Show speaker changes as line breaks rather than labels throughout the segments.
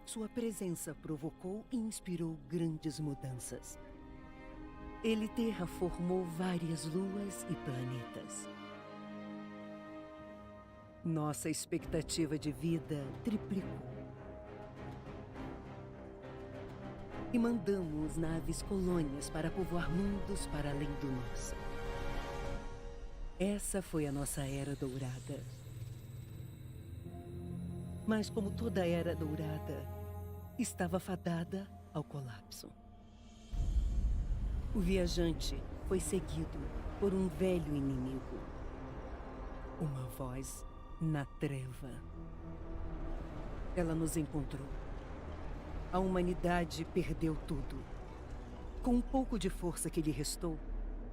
Sua presença provocou e inspirou grandes mudanças. Ele terraformou várias luas e planetas. Nossa expectativa de vida triplicou. E mandamos naves colônias para povoar mundos para além do nosso. Essa foi a nossa Era Dourada. Mas como toda Era Dourada, estava fadada ao colapso. O viajante foi seguido por um velho inimigo. Uma voz na treva. Ela nos encontrou. A humanidade perdeu tudo. Com um pouco de força que lhe restou,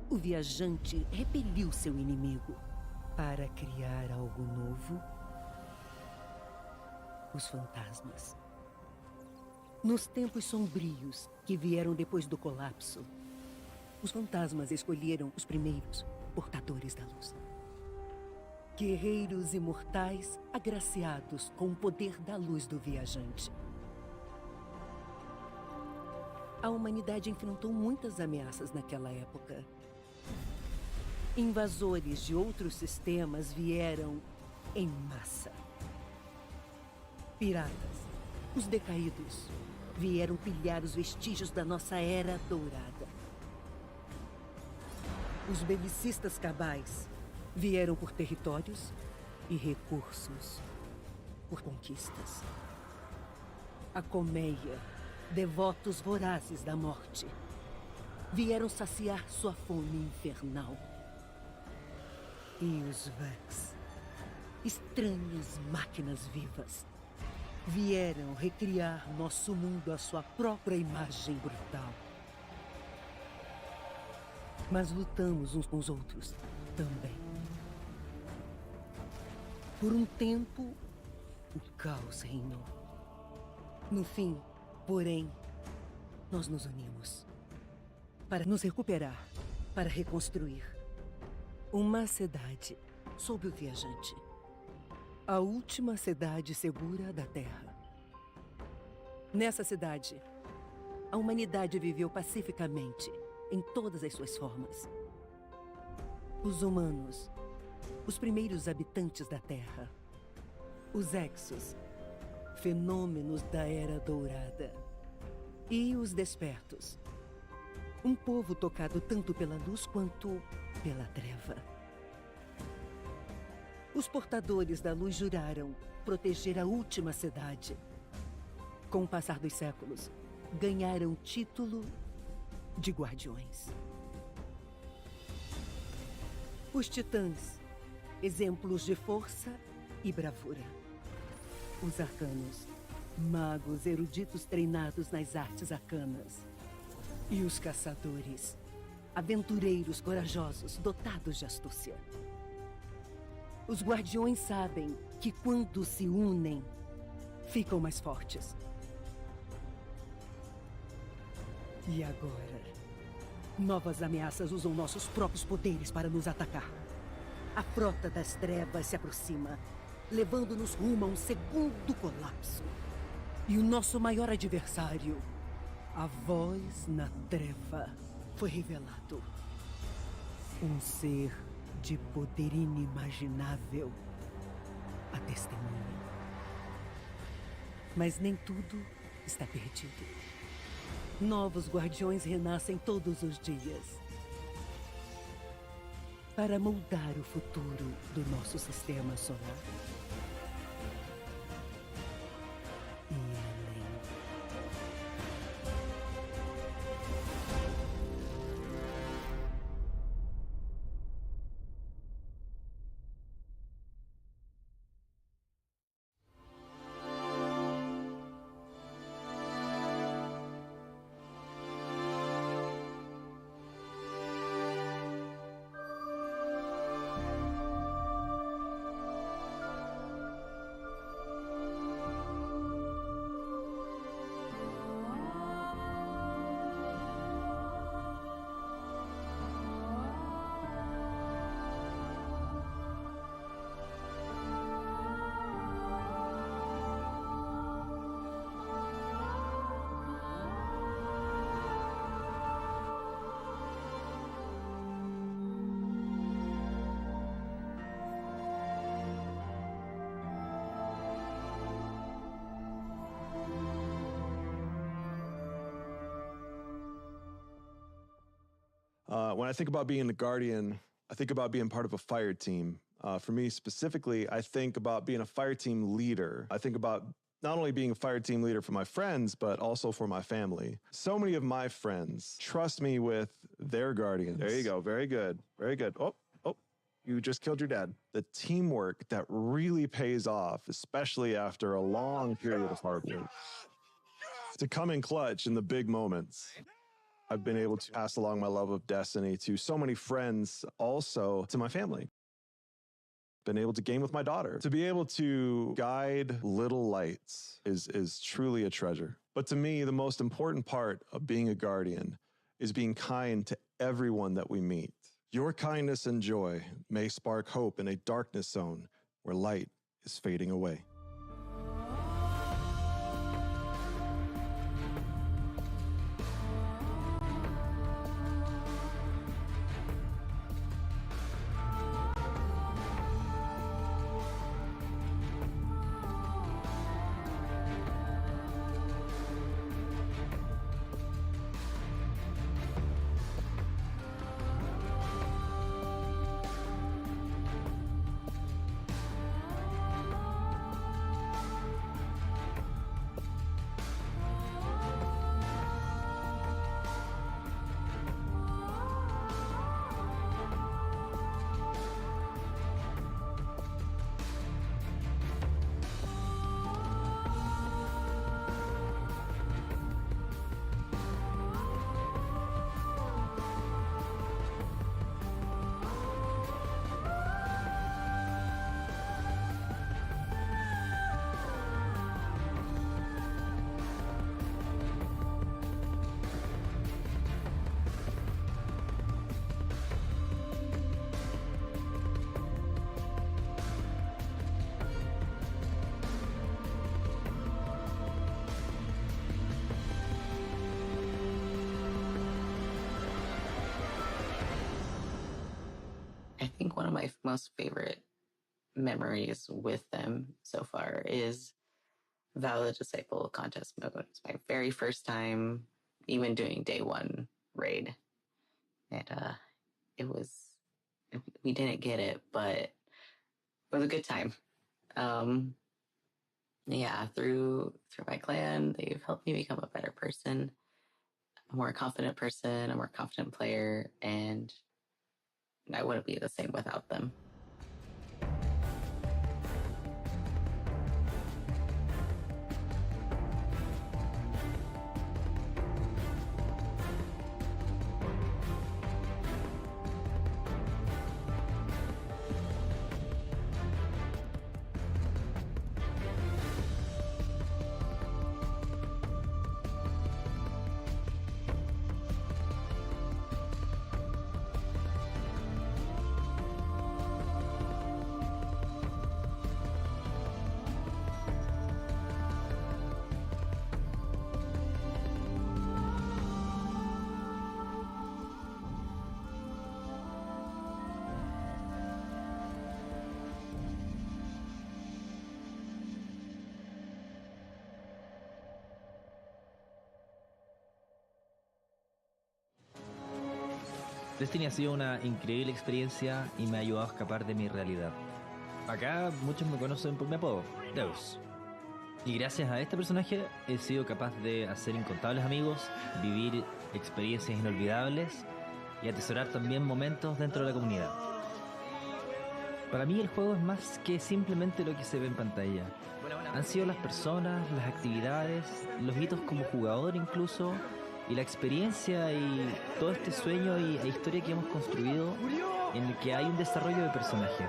o viajante repeliu seu inimigo para criar algo novo. Os fantasmas. Nos tempos sombrios que vieram depois do colapso, os fantasmas escolheram os primeiros portadores da luz. Guerreiros imortais agraciados com o poder da luz do viajante. A humanidade enfrentou muitas ameaças naquela época. Invasores de outros sistemas vieram em massa. Piratas, os decaídos, vieram pilhar os vestígios da nossa Era Dourada. Os belicistas cabais vieram por territórios e recursos, por conquistas. A colmeia, devotos vorazes da morte, vieram saciar sua fome infernal. E os Vex, estranhas máquinas vivas, vieram recriar nosso mundo à sua própria imagem brutal. Mas lutamos uns com os outros também. Por um tempo, o caos reinou. No fim, porém, nós nos unimos para nos recuperar, para reconstruir uma cidade sob o viajante. A última cidade segura da Terra. Nessa cidade, a humanidade viveu pacificamente em todas as suas formas. Os humanos, os primeiros habitantes da Terra. Os Exos, fenômenos da Era Dourada. E os Despertos, um povo tocado tanto pela luz quanto pela treva. Os portadores da luz juraram proteger a última cidade. Com o passar dos séculos, ganharam o título de guardiões. Os titãs, exemplos de força e bravura. Os arcanos, magos eruditos treinados nas artes arcanas. E os caçadores, aventureiros corajosos dotados de astúcia. Os guardiões sabem que quando se unem, ficam mais fortes. E agora, novas ameaças usam nossos próprios poderes para nos atacar. A frota das trevas se aproxima, levando-nos rumo a um segundo colapso. E o nosso maior adversário, a voz na treva, foi revelado. Um ser de poder inimaginável, a testemunha. Mas nem tudo está perdido. Novos guardiões renascem todos os dias para moldar o futuro do nosso sistema solar. E além.
When I think about being the Guardian, I think about being part of a fire team. For me specifically, I think about being a fire team leader. I think about not only being a fire team leader for my friends, but also for my family. So many of my friends trust me with their guardians. There you go. Very good. Very good. Oh, you just killed your dad. The teamwork that really pays off, especially after a long period of hard work. To come in clutch in the big moments. I've been able to pass along my love of Destiny to so many friends, also to my family. Been able to game with my daughter. To be able to guide little lights is truly a treasure. But to me, the most important part of being a guardian is being kind to everyone that we meet. Your kindness and joy may spark hope in a darkness zone where light is fading away.
I think one of my most favorite memories with them so far is Vow the Disciple contest mode. It's my very first time even doing day one raid. And we didn't get it, but it was a good time. Through my clan, they've helped me become a better person, a more confident person, a more confident player, and I wouldn't be the same without them.
Destiny ha sido una increíble experiencia y me ha ayudado a escapar de mi realidad. Acá muchos me conocen por mi apodo, Deus. Y gracias a este personaje he sido capaz de hacer incontables amigos, vivir experiencias inolvidables y atesorar también momentos dentro de la comunidad. Para mí el juego es más que simplemente lo que se ve en pantalla. Han sido las personas, las actividades, los hitos como jugador incluso, y la experiencia y todo este sueño e historia que hemos construido en el que hay un desarrollo de personaje.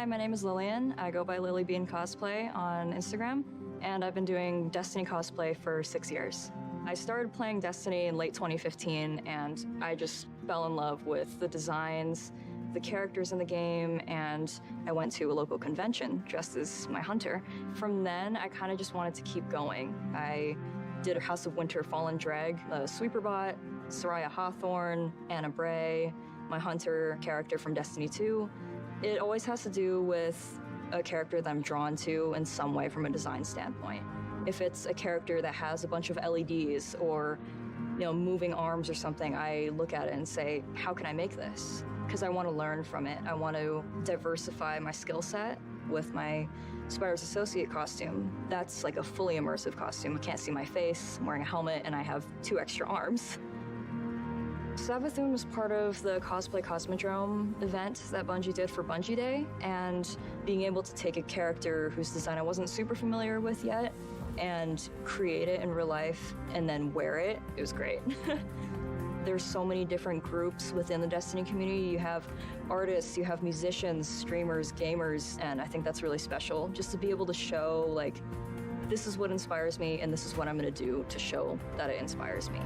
Hi, my name is Lillian. I go by Lily Bean Cosplay on Instagram, and I've been doing Destiny cosplay for 6 years. I started playing Destiny in late 2015, and I just fell in love with the designs, the characters in the game, and I went to a local convention dressed as my hunter. From then, I kind of just wanted to keep going. I did a House of Winter Fallen Dreg, a Sweeperbot, Soraya Hawthorne, Anna Bray, my hunter character from Destiny 2. It always has to do with a character that I'm drawn to in some way from a design standpoint. If it's a character that has a bunch of LEDs or, moving arms or something, I look at it and say, how can I make this? Because I want to learn from it. I want to diversify my skill set with my Spire's Associate costume. That's like a fully immersive costume. I can't see my face, I'm wearing a helmet, and I have 2 extra arms. Savathun was part of the Cosplay Cosmodrome event that Bungie did for Bungie Day, and being able to take a character whose design I wasn't super familiar with yet and create it in real life and then wear it, it was great. There's so many different groups within the Destiny community. You have artists, you have musicians, streamers, gamers, and I think that's really special, just to be able to show, like, this is what inspires me and this is what I'm gonna do to show that it inspires me.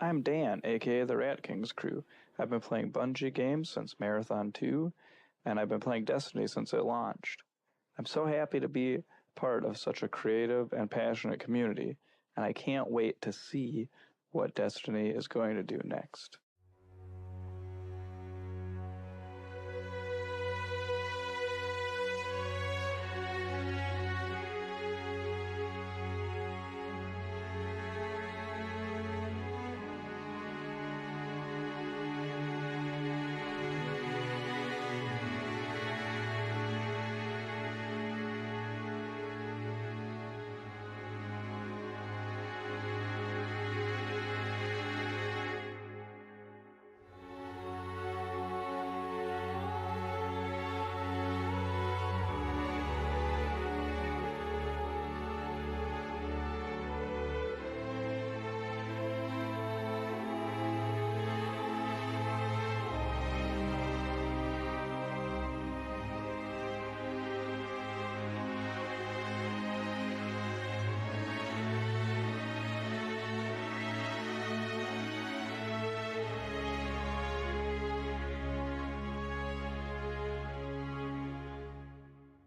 I'm Dan, aka the Rat King's crew. I've been playing Bungie games since Marathon 2, and I've been playing Destiny since it launched. I'm so happy to be part of such a creative and passionate community, and I can't wait to see what Destiny is going to do next.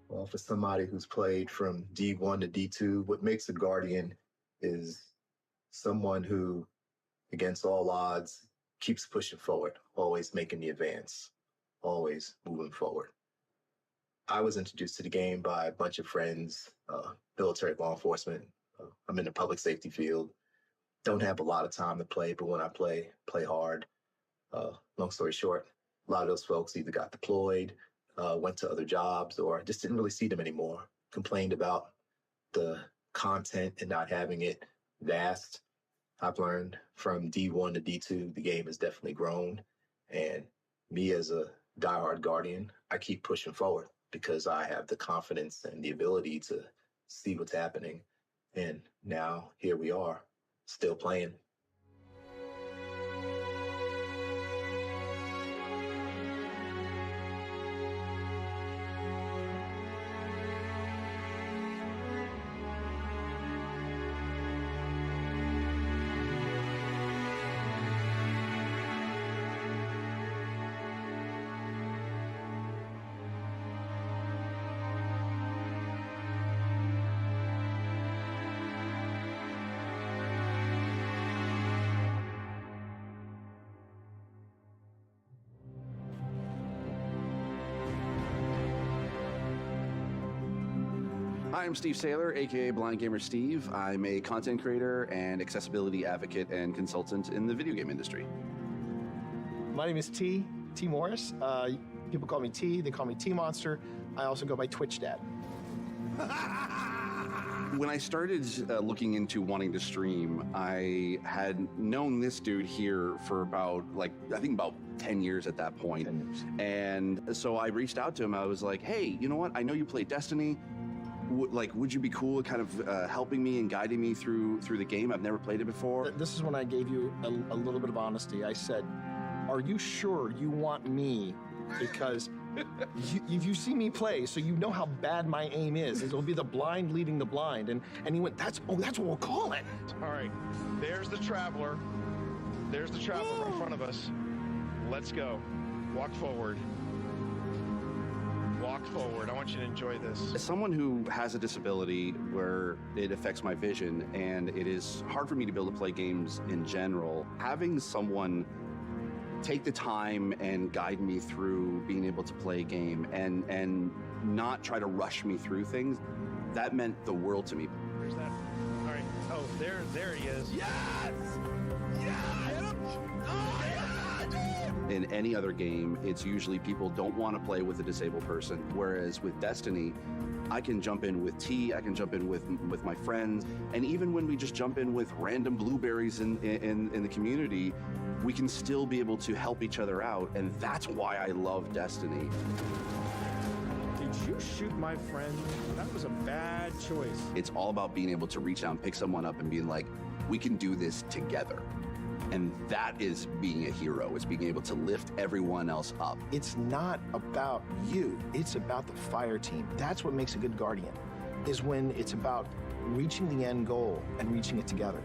Well, for somebody who's played from D1 to D2, what makes a Guardian is someone who, against all odds, keeps pushing forward, always making the advance, always moving forward. I was introduced to the game by a bunch of friends, military, law enforcement. I'm in the public safety field. Don't have a lot of time to play, but when I play hard. Long story short, a lot of those folks either got deployed, went to other jobs, or just didn't really see them anymore. Complained about the content and not having it vast. I've learned from D1 to D2, the game has definitely grown. And me as a diehard Guardian, I keep pushing forward because I have the confidence and the ability to see what's happening. And now here we are, still playing.
I'm Steve Saylor, aka Blind Gamer Steve. I'm a content creator and accessibility advocate and consultant in the video game industry.
My name is T Morris. People call me T, they call me T Monster. I also go by Twitch Dad.
When I started looking into wanting to stream, I had known this dude here for about, I think about 10 years at that point.
10 years.
And so I reached out to him. I was like, hey, you know what? I know you play Destiny. Would you be cool at kind of helping me and guiding me through the game? I've never played it before.
This is when I gave you a little bit of honesty. I said, are you sure you want me? Because you see me play, so you know how bad my aim is. It'll be the blind leading the blind. And he went, that's what we'll call it.
All right, there's the Traveler. There's the Traveler in front of us. Let's go. Walk forward. Walk forward. I want you to enjoy this.
As someone who has a disability where it affects my vision, and it is hard for me to be able to play games in general, having someone take the time and guide me through being able to play a game and not try to rush me through things, that meant the world to me.
Where's that? All right. Oh, there he is.
Yes! Yes! In any other game, it's usually people don't want to play with a disabled person. Whereas with Destiny, I can jump in with T, I can jump in with my friends, and even when we just jump in with random blueberries in the community, we can still be able to help each other out, and that's why I love Destiny.
Did you shoot my friend? That was a bad choice.
It's all about being able to reach out and pick someone up and being like, we can do this together. And that is being a hero. It's being able to lift everyone else up.
It's not about you. It's about the fire team. That's what makes a good Guardian, is when it's about reaching the end goal and reaching it together.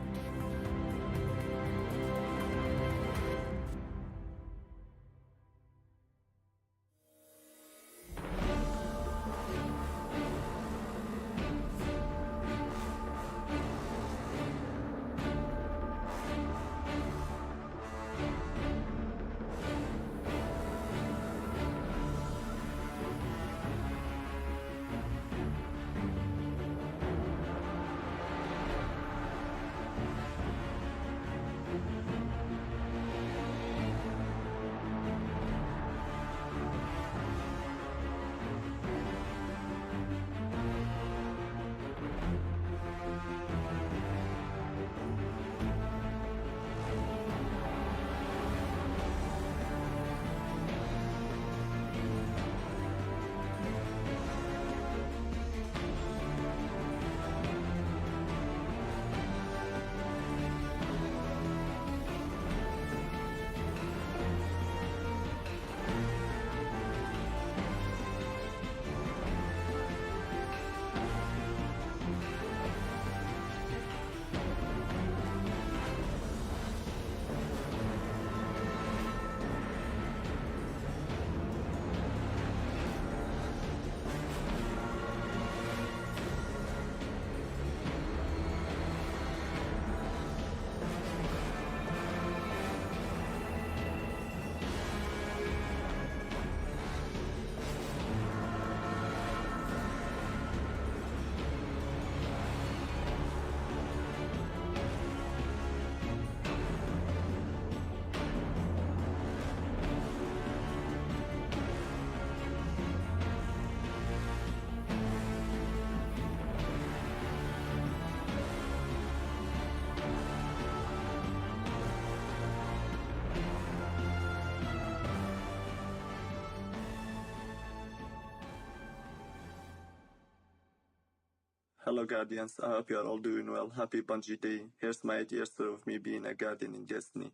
Hello, Guardians. I hope you are all doing well. Happy Bungie Day. Here's my 8 years story of me being a Guardian in Destiny.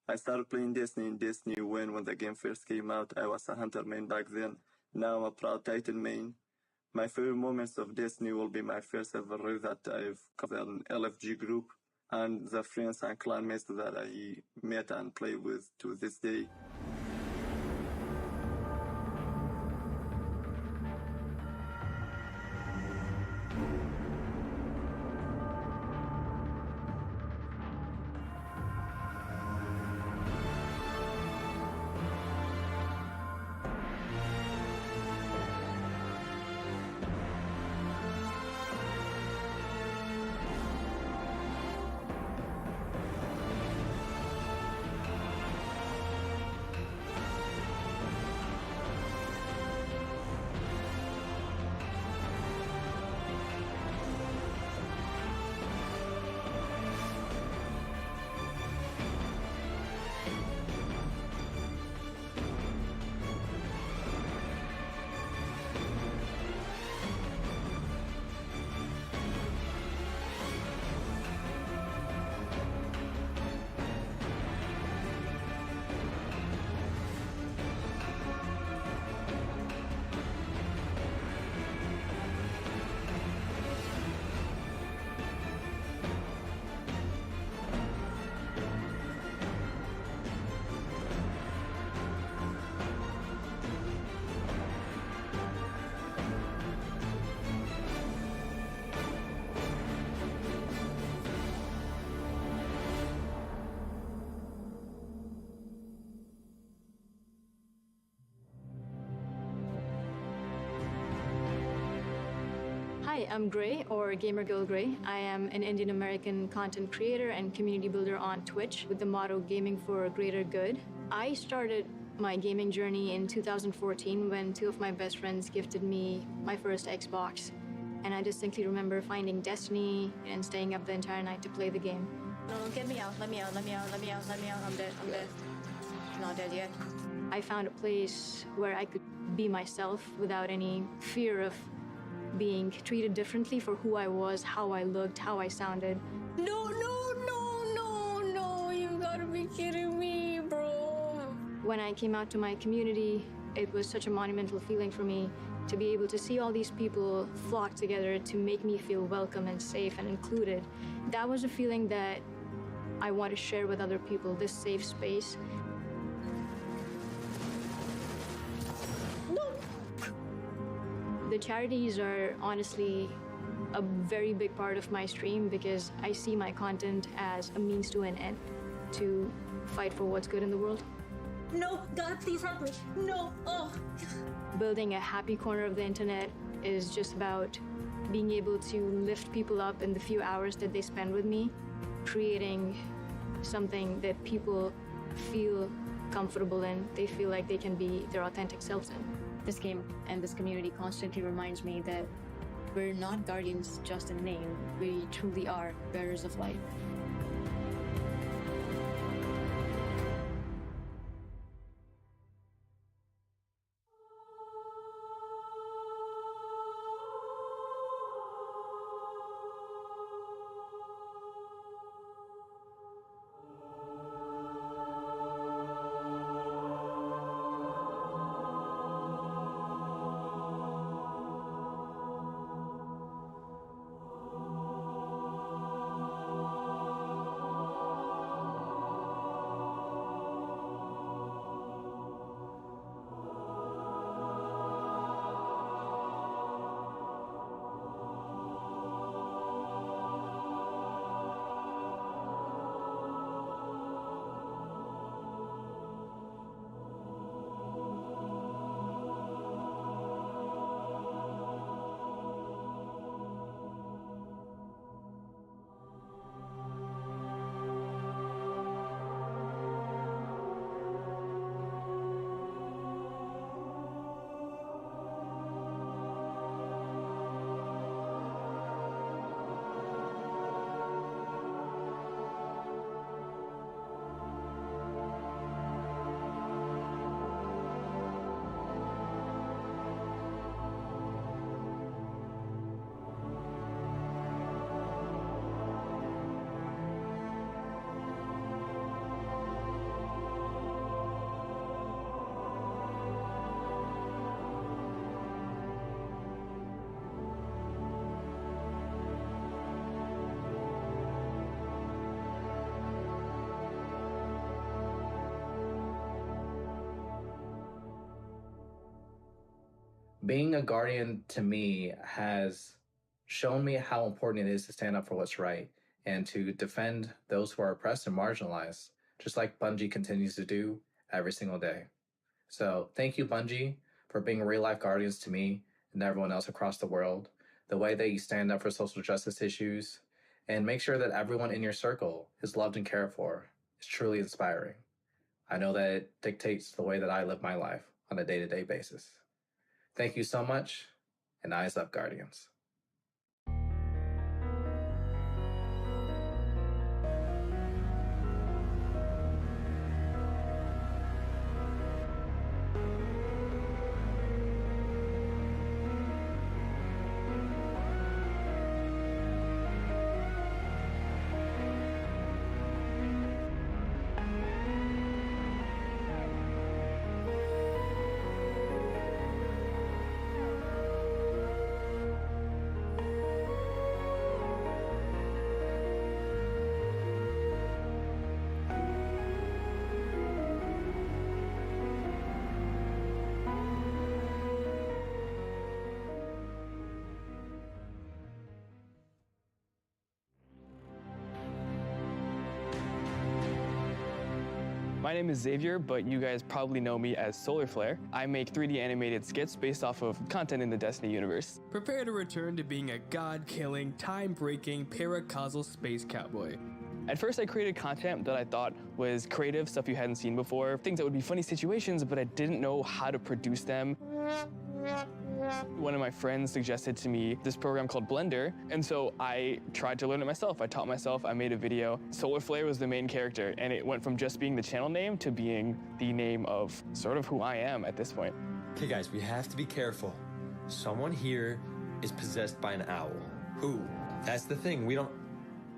I started playing Destiny in Destiny when the game first came out. I was a Hunter main back then. Now I'm a proud Titan main. My favorite moments of Destiny will be my first ever raid that I've covered an LFG group and the friends and clanmates that I met and play with to this day.
Hi, I'm Gray, or Gamer Girl Gray. I am an Indian American content creator and community builder on Twitch with the motto Gaming for a Greater Good. I started my gaming journey in 2014 when two of my best friends gifted me my first Xbox. And I distinctly remember finding Destiny and staying up the entire night to play the game.
No, get me out, let me out, let me out, let me out, let me out, I'm dead, I'm dead. I'm not dead yet.
I found a place where I could be myself without any fear of being treated differently for who I was, how I looked, how I sounded.
No, you gotta be kidding me, bro.
When I came out to my community, it was such a monumental feeling for me to be able to see all these people flock together to make me feel welcome and safe and included. That was a feeling that I want to share with other people, this safe space. The charities are honestly a very big part of my stream because I see my content as a means to an end to fight for what's good in the world.
No, God, please help me. No, oh.
Building a happy corner of the internet is just about being able to lift people up in the few hours that they spend with me, creating something that people feel comfortable in, they feel like they can be their authentic selves in.
This game and this community constantly reminds me that we're not guardians just in name. We truly are bearers of light.
Being a guardian to me has shown me how important it is to stand up for what's right and to defend those who are oppressed and marginalized, just like Bungie continues to do every single day. So thank you, Bungie, for being real-life guardians to me and everyone else across the world, the way that you stand up for social justice issues, and make sure that everyone in your circle is loved and cared for is truly inspiring. I know that it dictates the way that I live my life on a day-to-day basis. Thank you so much, and eyes up, Guardians.
My name is Xavier, but you guys probably know me as Solar Flare. I make 3D animated skits based off of content in the Destiny universe.
Prepare to return to being a god-killing, time-breaking, paracausal space cowboy.
At first I created content that I thought was creative, stuff you hadn't seen before, things that would be funny situations, but I didn't know how to produce them. One of my friends suggested to me this program called Blender, and so I tried to learn it myself. I taught myself, I made a video. Solar Flare was the main character, and it went from just being the channel name to being the name of sort of who I am at this point.
Okay guys, we have to be careful. Someone here is possessed by an owl. Who? That's the thing, we don't...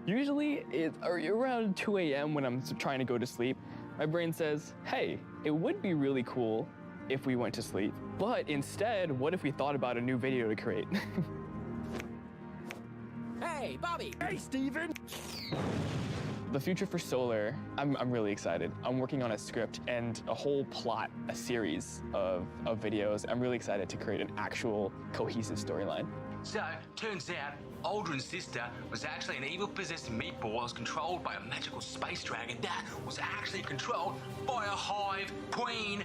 Usually, it's around 2 a.m. when I'm trying to go to sleep, my brain says, hey, it would be really cool if we went to sleep. But instead, what if we thought about a new video to create?
Hey, Bobby! Hey, Steven!
The future for Solar, I'm really excited. I'm working on a script and a whole plot, a series of videos. I'm really excited to create an actual cohesive storyline.
So, turns out, Aldrin's sister was actually an evil possessed meatball that was controlled by a magical space dragon that was actually controlled by a hive queen.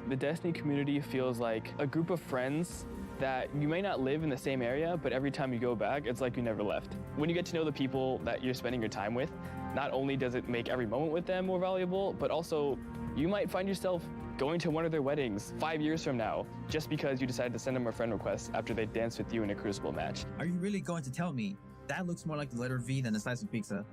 The Destiny community feels like a group of friends that you may not live in the same area, but every time you go back, it's like you never left. When you get to know the people that you're spending your time with, not only does it make every moment with them more valuable, but also you might find yourself going to one of their weddings 5 years from now, just because you decided to send them a friend request after they danced with you in a Crucible match.
Are you really going to tell me that looks more like the letter V than a slice of pizza?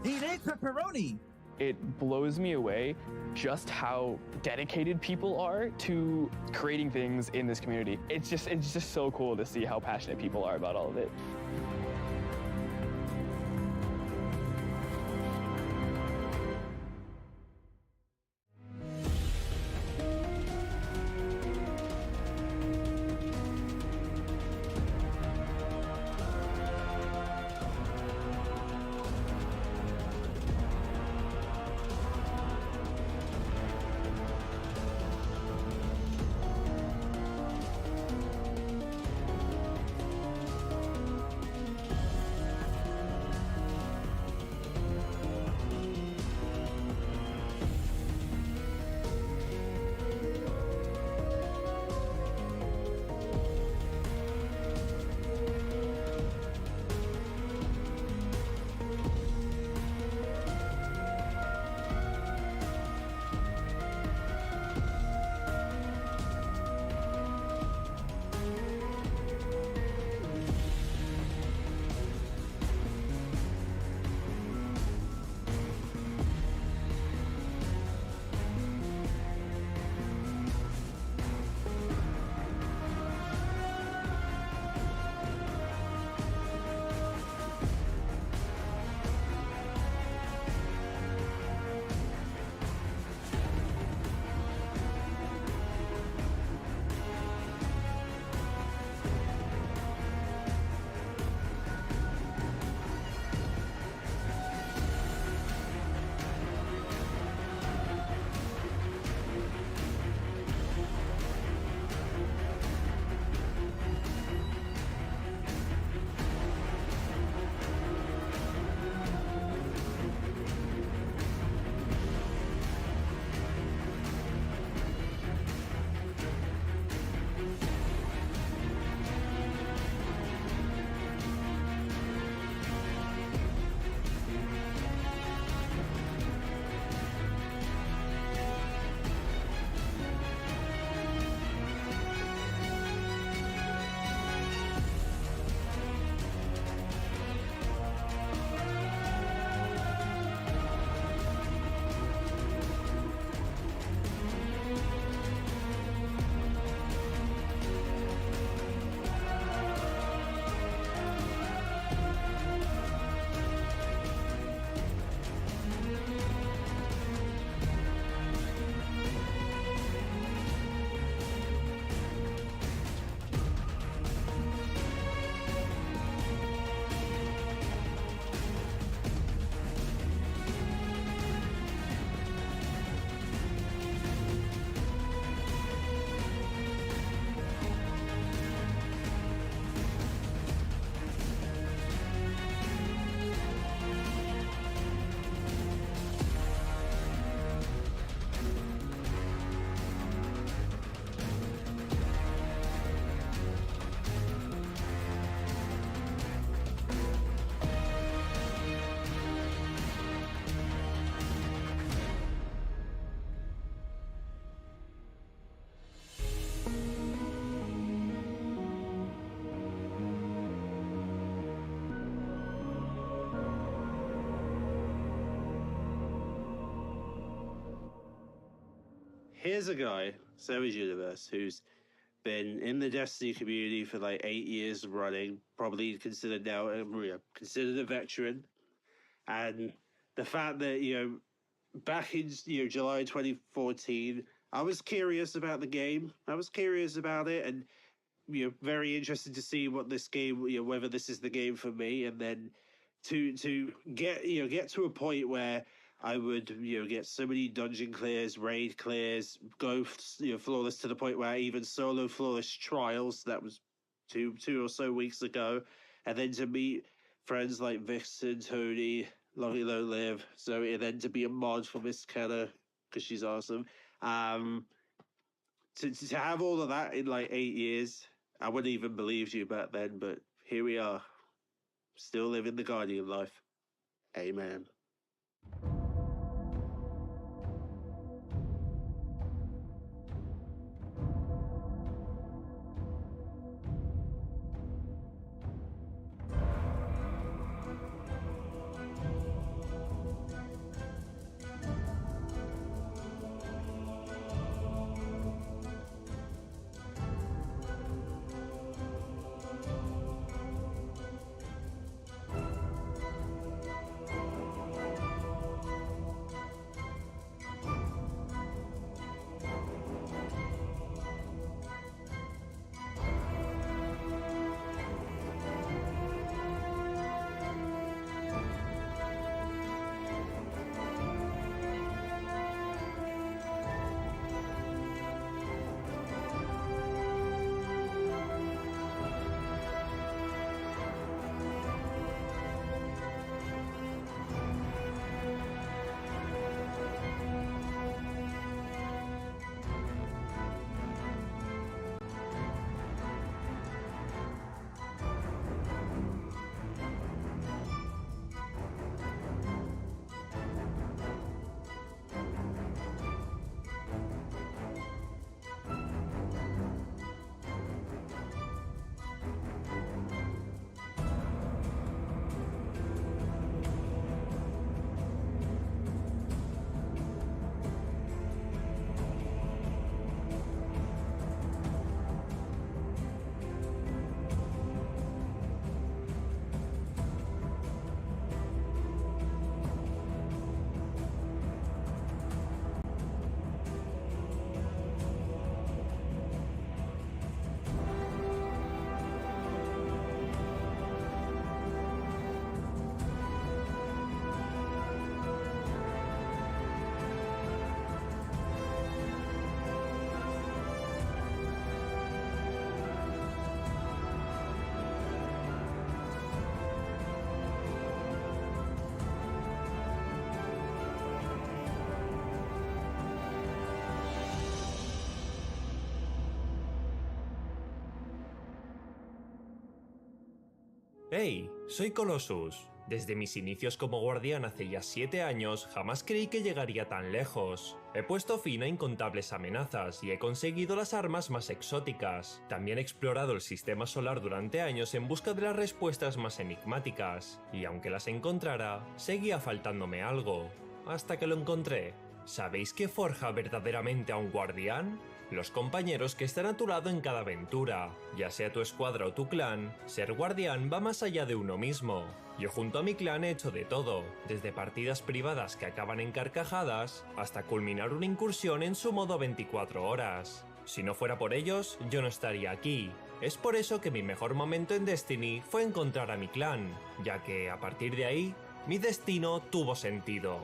Eat pepperoni!
It blows me away just how dedicated people are to creating things in this community. It's just so cool to see how passionate people are about all of it.
here's a guy, Savage Universe, who's been in the Destiny community for like 8 years running, probably considered now considered a veteran, and the fact that back in July 2014, I was curious about the game. I was curious about it, and very interested to see what this game, whether this is the game for me, and then to get to a point where I would get so many dungeon clears, raid clears, go flawless to the point where I even solo flawless trials. That was two or so weeks ago, and then to meet friends like Vixen, Tony, Long Live, Zoe, and then to be a mod for Miss Kenna because she's awesome. To have all of that in like 8 years, I wouldn't even believe you back then, but here we are, still living the Guardian life. Amen.
Hey, soy Colossus. Desde mis inicios como guardián hace ya 7 años, jamás creí que llegaría tan lejos. He puesto fin a incontables amenazas y he conseguido las armas más exóticas. También he explorado el sistema solar durante años en busca de las respuestas más enigmáticas. Y aunque las encontrara, seguía faltándome algo. Hasta que lo encontré. ¿Sabéis qué forja verdaderamente a un guardián? Los compañeros que están a tu lado en cada aventura. Ya sea tu escuadra o tu clan, ser guardián va más allá de uno mismo. Yo junto a mi clan he hecho de todo, desde partidas privadas que acaban en carcajadas, hasta culminar una incursión en su modo 24 horas. Si no fuera por ellos, yo no estaría aquí. Es por eso que mi mejor momento en Destiny fue encontrar a mi clan, ya que a partir de ahí, mi destino tuvo sentido.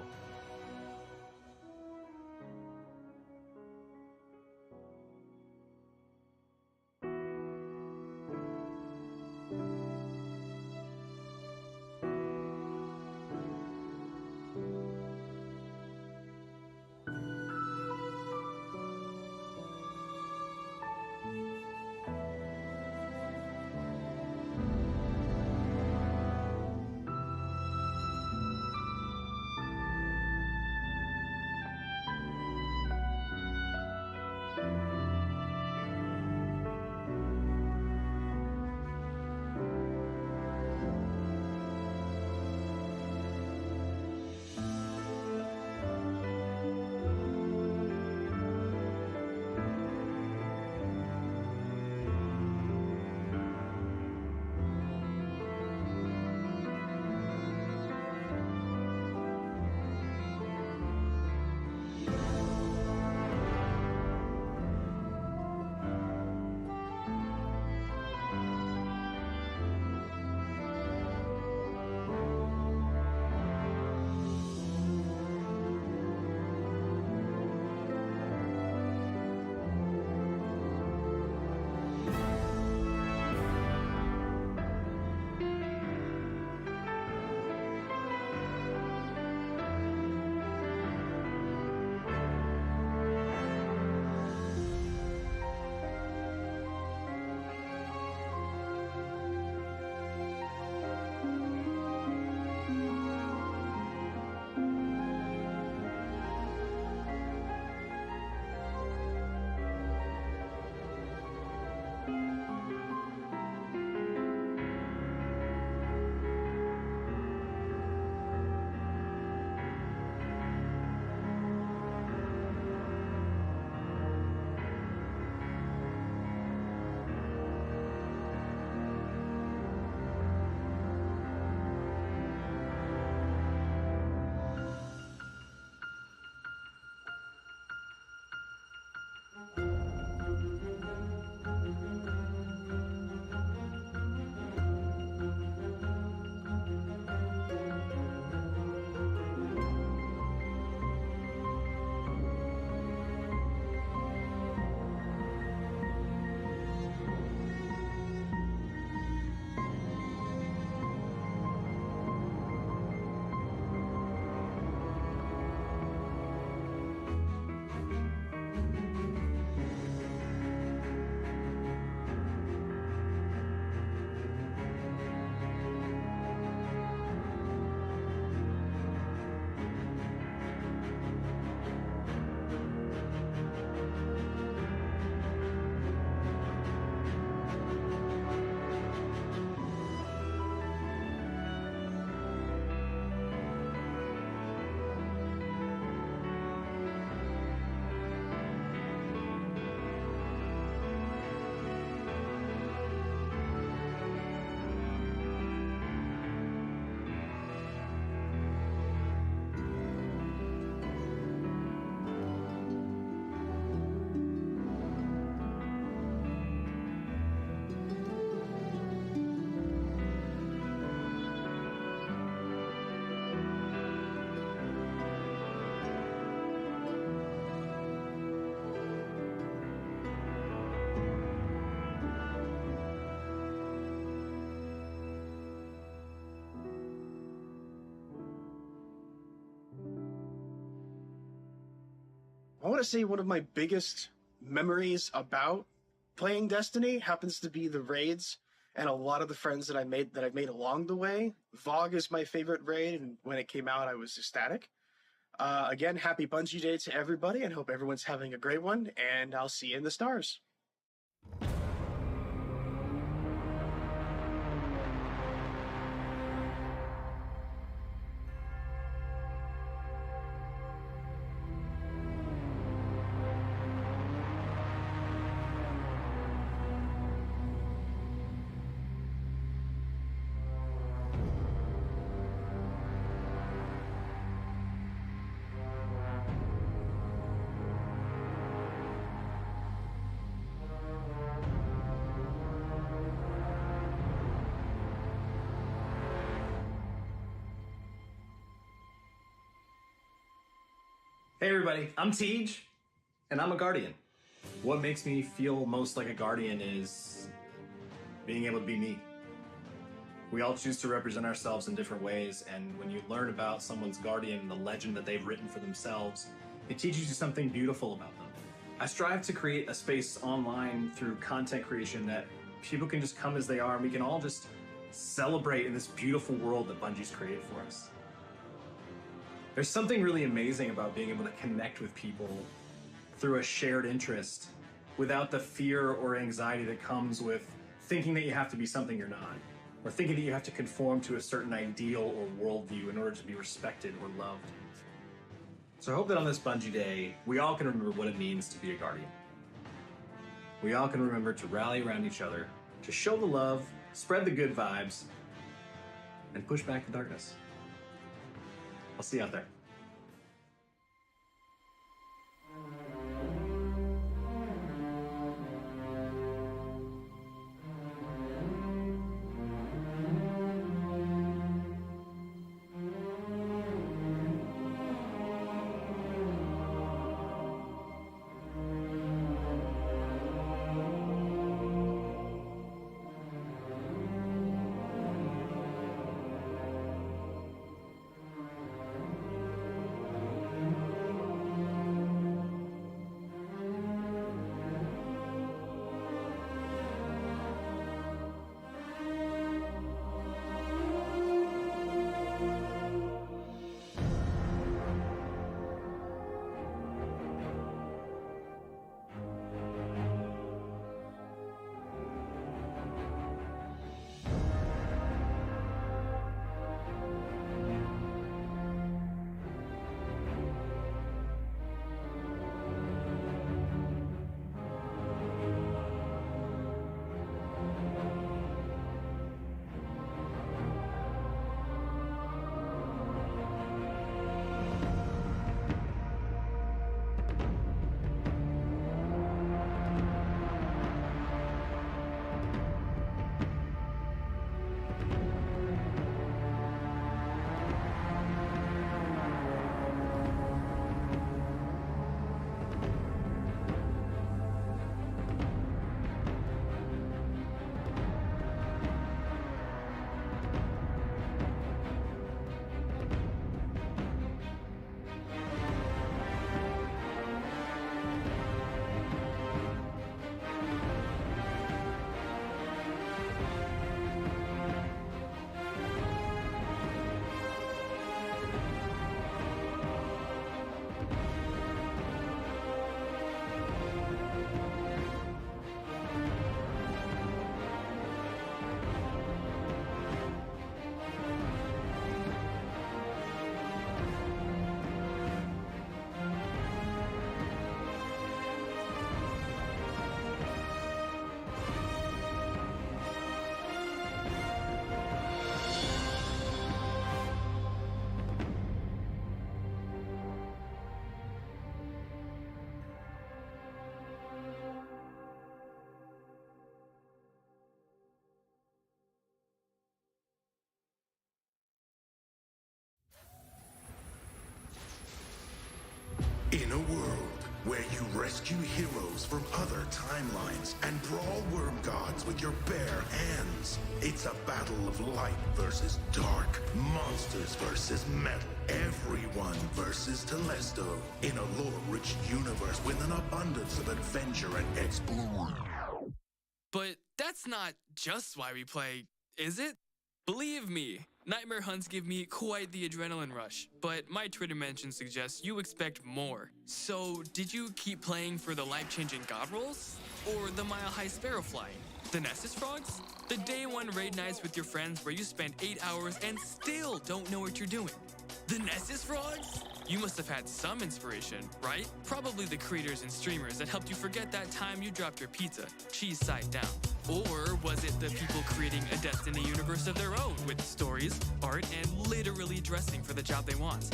want to say one of my biggest memories about playing Destiny happens to be the raids and a lot of the friends that I've made along the way. Vogue is my favorite raid, and when it came out, I was ecstatic. Again, happy Bungie Day to everybody, and hope everyone's having a great one, and I'll see you in the stars.
Hey everybody, I'm Tej, and I'm a Guardian. What makes me feel most like a Guardian is being able to be me. We all choose to represent ourselves in different ways, and when you learn about someone's Guardian and the legend that they've written for themselves, it teaches you something beautiful about them. I strive to create a space online through content creation that people can just come as they are, and we can all just celebrate in this beautiful world that Bungie's created for us. There's something really amazing about being able to connect with people through a shared interest without the fear or anxiety that comes with thinking that you have to be something you're not, or thinking that you have to conform to a certain ideal or worldview in order to be respected or loved. So I hope that on this Bungie Day, we all can remember what it means to be a Guardian. We all can remember to rally around each other, to show the love, spread the good vibes, and push back the darkness. I'll see you out there.
where you rescue heroes from other timelines and brawl worm gods with your bare hands. It's a battle of light versus dark, monsters versus metal, everyone versus Telesto, in a lore-rich universe with an abundance of adventure and exploration.
But that's not just why we play, is it? Believe me, nightmare hunts give me quite the adrenaline rush, but my Twitter mention suggests you expect more. So, did you keep playing for the life-changing god rolls? Or the mile-high sparrow flying? The Nessus frogs? The day one raid nights with your friends where you spend 8 hours and still don't know what you're doing? The Nessus frogs? You must have had some inspiration, right? Probably the creators and streamers that helped you forget that time you dropped your pizza, cheese side down. Or was it the people creating a Destiny universe of their own with stories, art, and literally dressing for the job they want?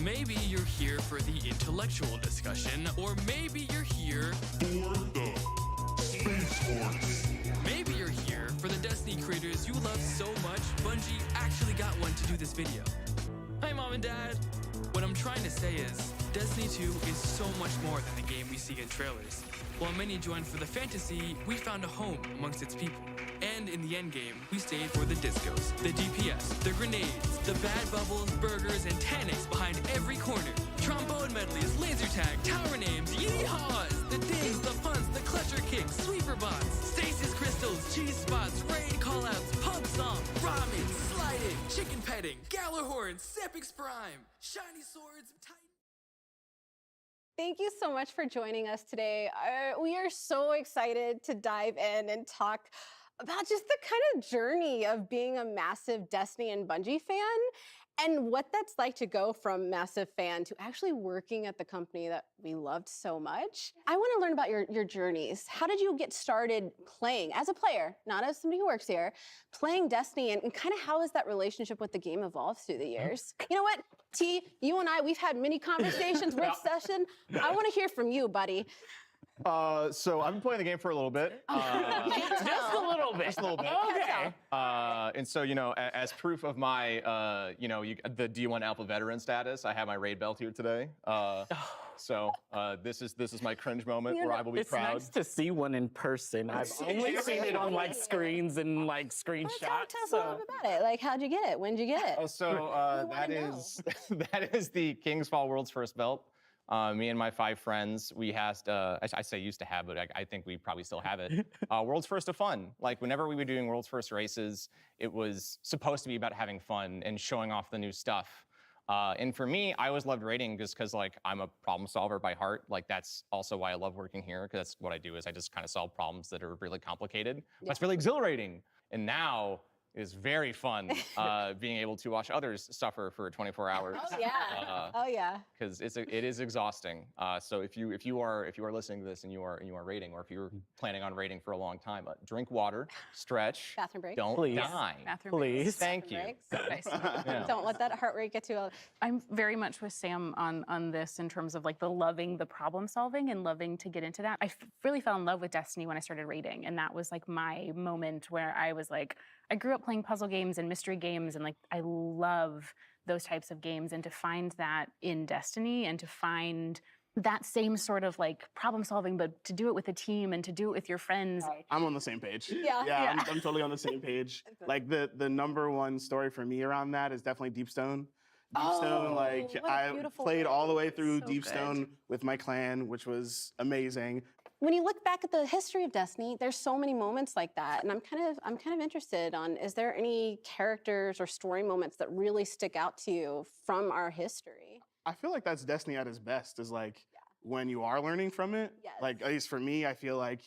Maybe you're here for the intellectual discussion, or maybe you're here
for the Space Force.
Maybe you're here for the Destiny creators you love so much, Bungie actually got one to do this video. Hi, Mom and Dad. What I'm trying to say is, Destiny 2 is so much more than the game we see in trailers. While many joined for the fantasy, we found a home amongst its people. And in the endgame, we stayed for the discos, the DPS, the grenades, the bad bubbles, burgers, and tannics behind every corner. Trombone medleys, laser tag, tower names, yeehaws, the dings, the punts, the clutcher kicks, sweeper bots, stasis crystals, cheese spots, raid callouts, pub song, ramen, sliding, chicken petting, Galahorn, Sepix Prime, shiny swords, titan.
Thank you so much for joining us today. We are so excited to dive in and talk about just the kind of journey of being a massive Destiny and Bungie fan and what that's like to go from massive fan to actually working at the company that we loved so much. I want to learn about your journeys. How did you get started playing as a player, not as somebody who works here, playing Destiny, and kind of how has that relationship with the game evolved through the years? You know what, T, you and I, we've had many conversations, work session. I want to hear from you, buddy.
So I've been playing the game for a little bit.
Just a little bit.
Just a little bit.
Okay.
And so, you know, as proof of my, you know, the D1 Alpha veteran status, I have my raid belt here today. So this is my cringe moment where I will be proud.
It's nice to see one in person. I've only seen it on like screens and like screenshots.
Tell us a little bit about it. Like, how'd you get it? When'd you get it?
So that is the King's Fall World's First belt. Me and my 5 friends, we had, I say used to have, but I think we probably still have it. World's First of Fun. Like whenever we were doing World's First races, it was supposed to be about having fun and showing off the new stuff. And for me, I always loved raiding just because like I'm a problem solver by heart. Like that's also why I love working here, because that's what I do is I just kind of solve problems that are really complicated. Yeah. That's really exhilarating. And now is very fun being able to watch others suffer for 24 hours.
Oh yeah. Oh yeah.
Because it is exhausting. So if you are listening to this and you are raiding, or if you're planning on raiding for a long time, drink water, stretch,
bathroom break.
Don't die.
Bathroom breaks.
Thank you.
Yeah. Don't let that heart rate get too low.
I'm very much with Sam on this in terms of like the problem solving and loving to get into that. I really fell in love with Destiny when I started raiding, and that was like my moment where I was like, I grew up playing puzzle games and mystery games, and like I love those types of games, and to find that in Destiny and to find that same sort of like problem solving, but to do it with a team and to do it with your friends.
I'm on the same page.
Yeah.
I'm totally on the same page. Like the number one story for me around that is definitely Deepstone. Deepstone, like I played all the way through Deepstone with my clan, which was amazing.
When you look back at the history of Destiny, there's so many moments like that, and I'm kind of interested on, is there any characters or story moments that really stick out to you from our history?
I feel like that's Destiny at its best, is like when you are learning from it.
Yes.
Like at least for me, I feel like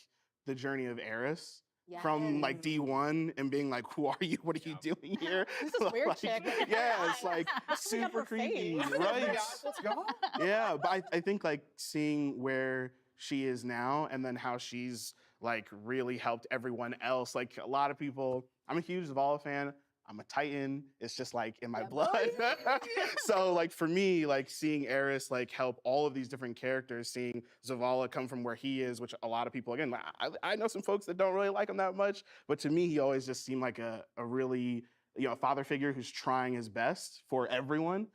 the journey of Eris. From like D1 and being like, who are you? What are you doing here?
This is weird
like,
chick.
Yeah, it's like super creepy, right?
Let's go.
Yeah, but I think like seeing where she is now and then how she's like really helped everyone else. Like a lot of people, I'm a huge Zavala fan. I'm a Titan. It's just like in my blood. So like for me, like seeing Eris like help all of these different characters, seeing Zavala come from where he is, which a lot of people, again, I know some folks that don't really like him that much, but to me, he always just seemed like a really, you know, father figure who's trying his best for everyone.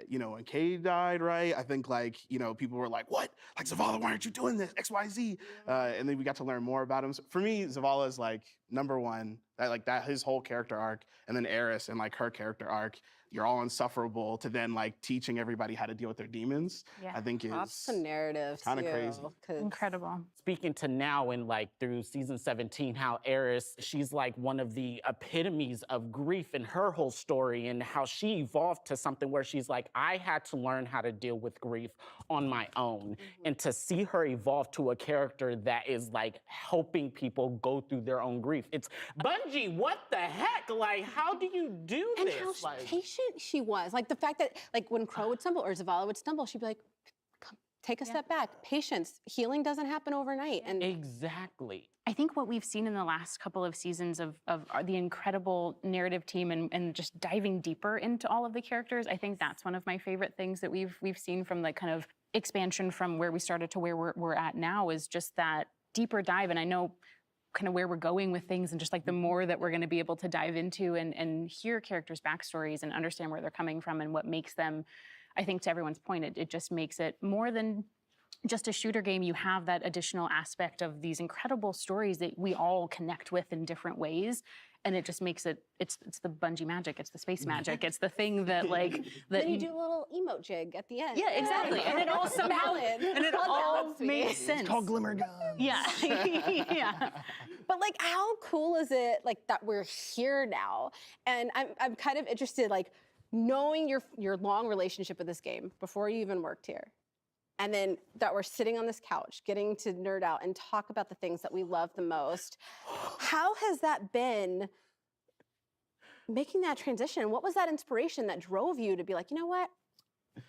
You know, when Kay died, right? I think like, you know, people were like, what? Like, Zavala, why aren't you doing this? XYZ. And then we got to learn more about him. So for me, Zavala is like #1. That his whole character arc, and then Eris and like her character arc. You're all insufferable to then like teaching everybody how to deal with their demons.
Yeah.
I think
Props to
is
narrative
kind of
too,
crazy.
'cause-
Incredible.
Speaking to now and like through season 17, how Eris, she's like one of the epitomes of grief in her whole story, and how she evolved to something where she's like, I had to learn how to deal with grief on my own. And to see her evolve to a character that is like helping people go through their own grief. It's Bungie, what the heck? Like, how do you do
and
this?
how patient she was. Like the fact that like when Crow would stumble or Zavala would stumble, she'd be like, come, take a step back. Patience. Healing doesn't happen overnight. And
exactly.
I think what we've seen in the last couple of seasons of the incredible narrative team and just diving deeper into all of the characters, I think that's one of my favorite things that we've seen from the kind of expansion from where we started to where we're at now, is just that deeper dive. And I know kind of where we're going with things, and just like the more that we're going to be able to dive into and hear characters' backstories and understand where they're coming from and what makes them, I think to everyone's point, it just makes it more than just a shooter game. You have that additional aspect of these incredible stories that we all connect with in different ways. And it just makes it, it's the Bungie magic, it's the space magic, it's the thing that like... that
then you do a little emote jig at the end.
Yeah, exactly. And it all somehow, and it all makes sense.
It's called Glimmer Guns.
Yeah, yeah.
But like, how cool is it like that we're here now? And I'm kind of interested, like knowing your long relationship with this game before you even worked here. And then that we're sitting on this couch, getting to nerd out and talk about the things that we love the most. How has that been making that transition? What was that inspiration that drove you to be like, you know what?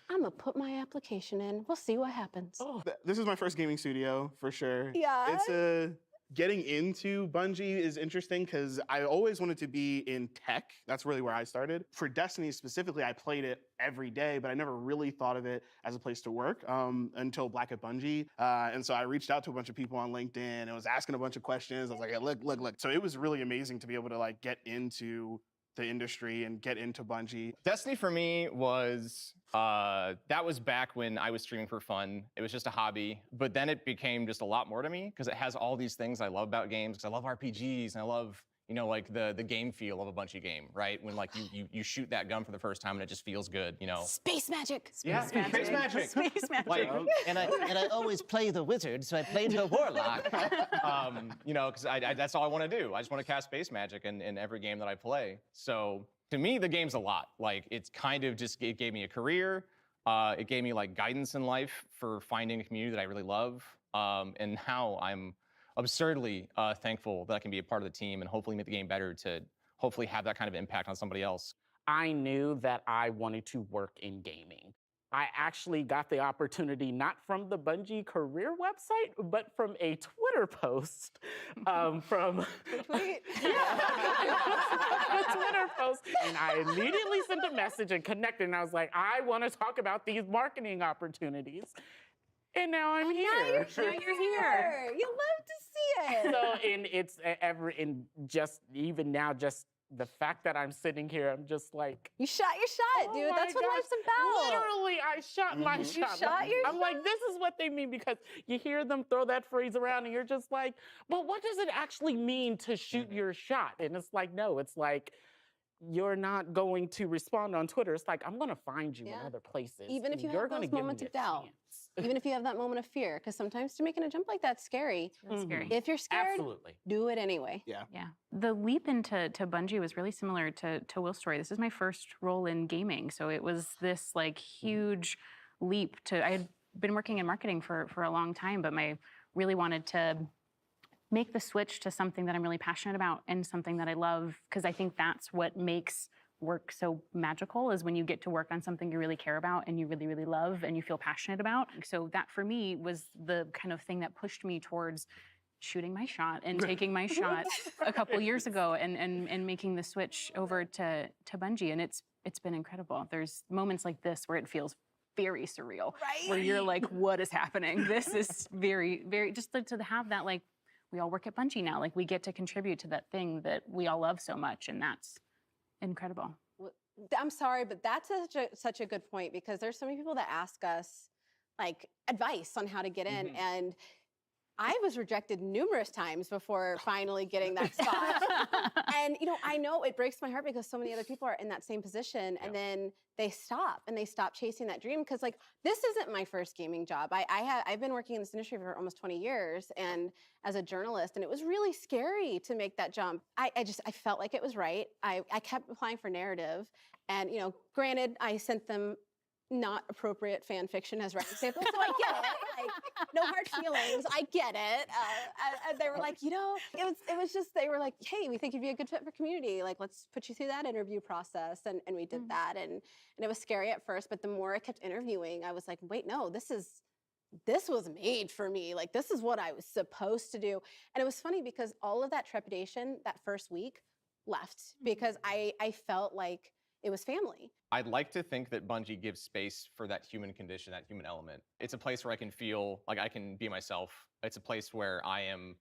I'm gonna put my application in. We'll see what happens.
This is my first gaming studio for sure.
Yeah.
It's getting into Bungie is interesting because I always wanted to be in tech. That's really where I started. For Destiny specifically, I played it every day, but I never really thought of it as a place to work until Black at Bungie. And so I reached out to a bunch of people on LinkedIn and was asking a bunch of questions. I was like, hey, look. So it was really amazing to be able to like get into the industry and get into Bungie.
Destiny for me was, that was back when I was streaming for fun. It was just a hobby, but then it became just a lot more to me because it has all these things I love about games, because I love RPGs and I love, you know, like the game feel of a Bungie game, right? When like you shoot that gun for the first time and it just feels good, you know?
Space magic.
Yeah, space magic.
Space magic.
Like,
and I always play the wizard, so I played the warlock.
You know, because that's all I want to do. I just want to cast space magic in every game that I play. So to me, the game's a lot. Like, it's kind of just, it gave me a career. It gave me like guidance in life for finding a community that I really love. And now I'm absurdly thankful that I can be a part of the team and hopefully make the game better to hopefully have that kind of impact on somebody else.
I knew that I wanted to work in gaming. I actually got the opportunity not from the Bungie career website, but from a Twitter post from
Tweet?
a Twitter post. And I immediately sent a message and connected, and I was like, I want to talk about these marketing opportunities. And now I'm here.
Now you're here. You love to see it.
So, and it's just even now, just the fact that I'm sitting here, I'm just like,
you shot your shot, dude. That's what life's about.
Literally, I shot my shot.
You shot your
I'm like, this is what they mean, because you hear them throw that phrase around and you're just like, but what does it actually mean to shoot your shot? And it's like, no, it's like, you're not going to respond on Twitter. It's like, I'm going to find you in other places.
Even if you
you're
have those moments of doubt. Even if you have that moment of fear. Because sometimes to making a jump like that's scary.
It's scary.
If you're scared,
absolutely,
do it anyway.
Yeah.
Yeah. The leap into Bungie was really similar to Will's story. This is my first role in gaming. So it was this like huge leap to, I had been working in marketing for a long time, but I really wanted to make the switch to something that I'm really passionate about and something that I love, because I think that's what makes work so magical, is when you get to work on something you really care about and you really, really love and you feel passionate about. So that for me was the kind of thing that pushed me towards shooting my shot and taking my shot a couple years ago and making the switch over to Bungie. And it's been incredible. There's moments like this where it feels very surreal,
right?
Where you're like, what is happening? This is very, very, just to have that, like, we all work at Bungie now. Like, we get to contribute to that thing that we all love so much, and that's incredible.
I'm sorry, but that's such a good point because there's so many people that ask us like advice on how to get in, and I was rejected numerous times before finally getting that spot. And I know it breaks my heart because so many other people are in that same position, and then they stop chasing that dream because like this isn't my first gaming job. I've been working in this industry for almost 20 years and as a journalist, and it was really scary to make that jump. I felt like it was right. I kept applying for narrative, and granted, I sent them not appropriate fan fiction as writing samples, so I get it. Like, no hard feelings. I get it. And they were like, it was just, they were like, hey, we think you'd be a good fit for community. Like, let's put you through that interview process. And we did that. And it was scary at first, but the more I kept interviewing, I was like, wait, no, this was made for me. Like, this is what I was supposed to do. And it was funny because all of that trepidation that first week left because I felt like it was family.
I'd like to think that Bungie gives space for that human condition, that human element. It's a place where I can feel like I can be myself. It's a place where I am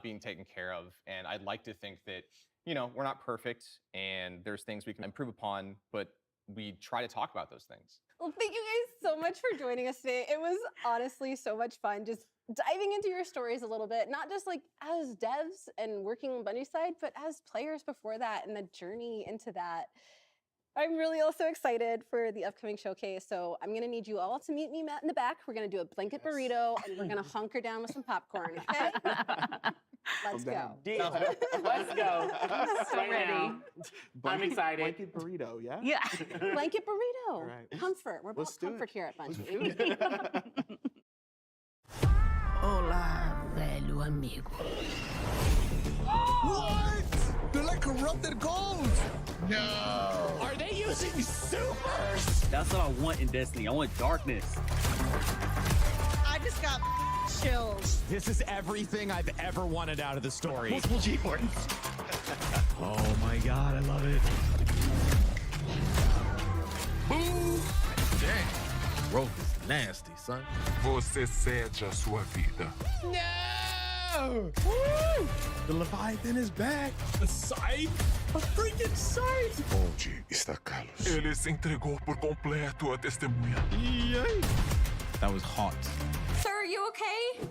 being taken care of. And I'd like to think that, we're not perfect and there's things we can improve upon, but we try to talk about those things.
Well, thank you guys so much for joining us today. It was honestly so much fun just diving into your stories a little bit, not just like as devs and working on Bungie's side, but as players before that and the journey into that. I'm really also excited for the upcoming showcase, so I'm gonna need you all to meet me in the back. We're gonna do a blanket burrito, and we're gonna hunker down with some popcorn, okay? Let's go.
Deal. Let's go.
So ready.
I'm excited.
Blanket burrito, yeah?
Yeah.
Blanket burrito.
All right.
Comfort. We're
Let's
about
do
comfort
it.
here at Bungie.
Olá, velho amigo.
What? They're like corrupted gold! No!
Are they using supers? That's what I want in Destiny. I want darkness.
I just got chills.
This is everything I've ever wanted out of the story.
Multiple G-boards.
Oh my god, I love it.
Boom! Damn. Growth is nasty, son. Você cede a sua vida.
No! Woo! The Leviathan is back. A scythe? A freaking scythe!
Onde está Carlos? Ele se entregou por completo à testemunha.
Yay! That was hot.
Sir, are you okay?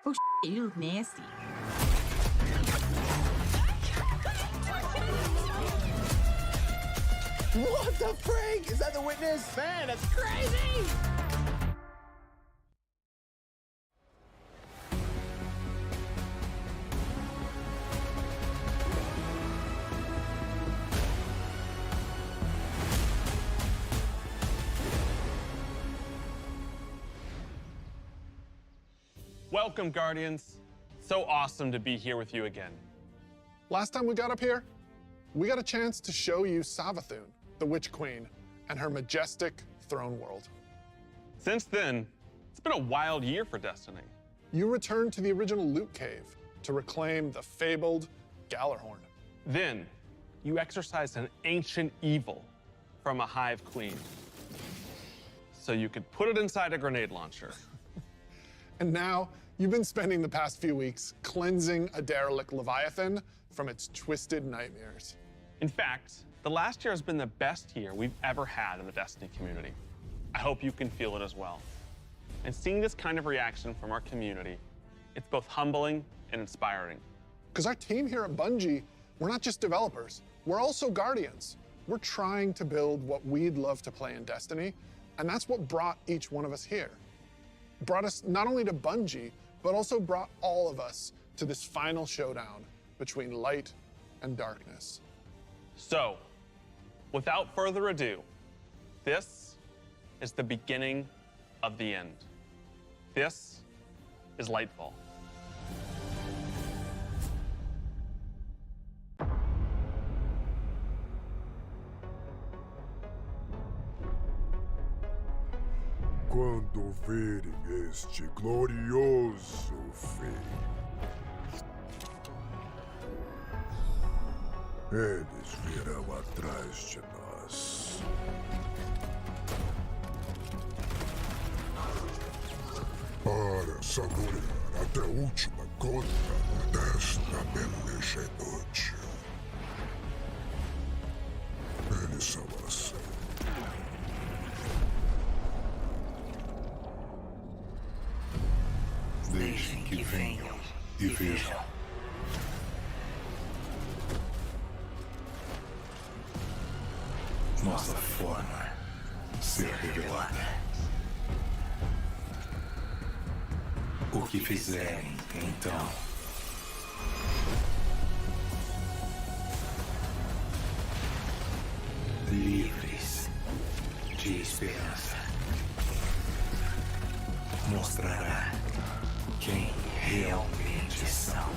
Oh, you look nasty.
What the frig? Is that the witness? Man, that's crazy!
Welcome, Guardians. So awesome to be here with you again.
Last time we got up here, we got a chance to show you Savathun, the Witch Queen, and her majestic throne world.
Since then, it's been a wild year for Destiny.
You returned to the original Loot Cave to reclaim the fabled Gallarhorn.
Then, you exorcised an ancient evil from a hive queen, so you could put it inside a grenade launcher.
And now, you've been spending the past few weeks cleansing a derelict Leviathan from its twisted nightmares.
In fact, the last year has been the best year we've ever had in the Destiny community. I hope you can feel it as well. And seeing this kind of reaction from our community, it's both humbling and inspiring.
Because our team here at Bungie, we're not just developers, we're also guardians. We're trying to build what we'd love to play in Destiny, and that's what brought each one of us here. Brought us not only to Bungie, but also brought all of us to this final showdown between light and darkness.
So, without further ado, this is the beginning of the end. This is Lightfall.
Quando verem este glorioso fim, eles virão atrás de nós. Para saborear até a última gota desta peleja inútil. Eles são Deixem que venham e vejam. Nossa forma ser revelada. O que fizerem, então. Livres de esperança. Mostrará quem realmente são.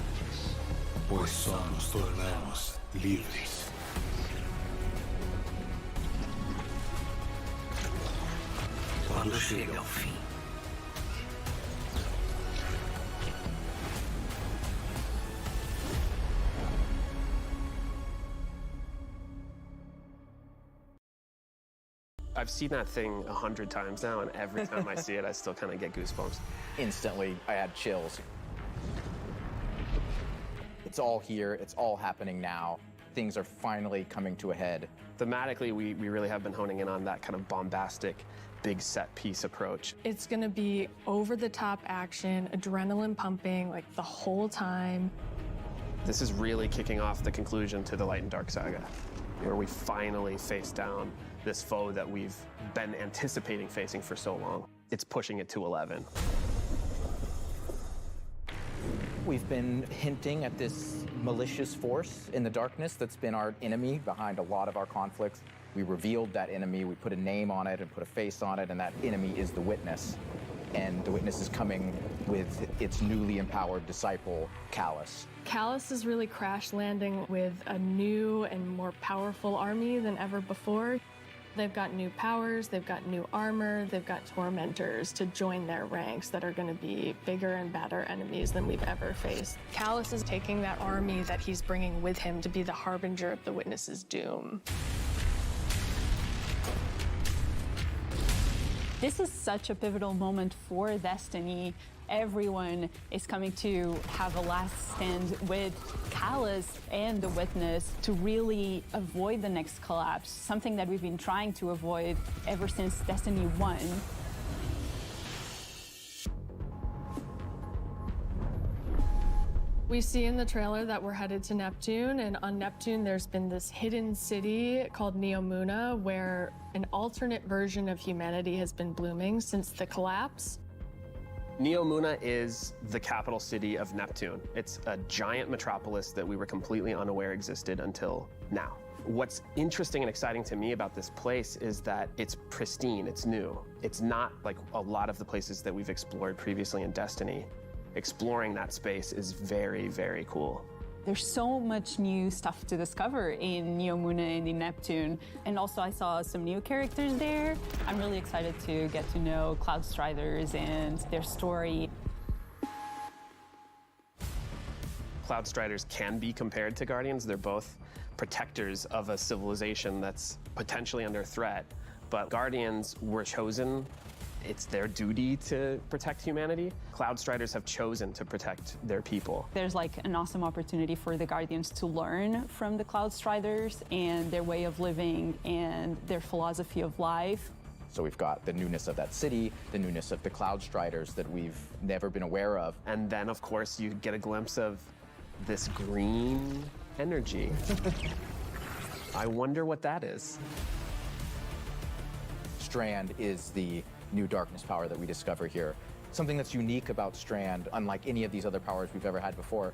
Pois só nos tornamos livres quando chega ao fim.
I've seen that thing 100 times now, and every time I see it, I still kind of get goosebumps.
Instantly, I had chills. It's all here, it's all happening now. Things are finally coming to a head.
Thematically, we really have been honing in on that kind of bombastic, big set piece approach.
It's gonna be over-the-top action, adrenaline pumping, like the whole time.
This is really kicking off the conclusion to the Light and Dark saga, where we finally face down this foe that we've been anticipating facing for so long. It's pushing it to 11.
We've been hinting at this malicious force in the darkness that's been our enemy behind a lot of our conflicts. We revealed that enemy, we put a name on it and put a face on it, and that enemy is the Witness. And the Witness is coming with its newly empowered disciple, Callus.
Callus is really crash landing with a new and more powerful army than ever before. They've got new powers, they've got new armor, they've got tormentors to join their ranks that are going to be bigger and badder enemies than we've ever faced. Callus is taking that army that he's bringing with him to be the harbinger of the Witness's doom.
This is such a pivotal moment for Destiny. Everyone is coming to have a last stand with Callus and the Witness to really avoid the next collapse, something that we've been trying to avoid ever since Destiny 1.
We see in the trailer that we're headed to Neptune, and on Neptune there's been this hidden city called Neomuna where an alternate version of humanity has been blooming since the collapse.
Neomuna is the capital city of Neptune. It's a giant metropolis that we were completely unaware existed until now. What's interesting and exciting to me about this place is that it's pristine, it's new. It's not like a lot of the places that we've explored previously in Destiny. Exploring that space is very, very cool.
There's so much new stuff to discover in Neomuna and in Neptune. And also I saw some new characters there. I'm really excited to get to know Cloudstriders and their story.
Cloudstriders can be compared to Guardians. They're both protectors of a civilization that's potentially under threat. But Guardians were chosen. It's their duty to protect humanity. Cloudstriders have chosen to protect their people.
There's like an awesome opportunity for the Guardians to learn from the Cloudstriders and their way of living and their philosophy of life.
So we've got the newness of that city, the newness of the Cloudstriders that we've never been aware of.
And then, of course, you get a glimpse of this green energy. I wonder what that is.
Strand is the new darkness power that we discover here. Something that's unique about Strand, unlike any of these other powers we've ever had before,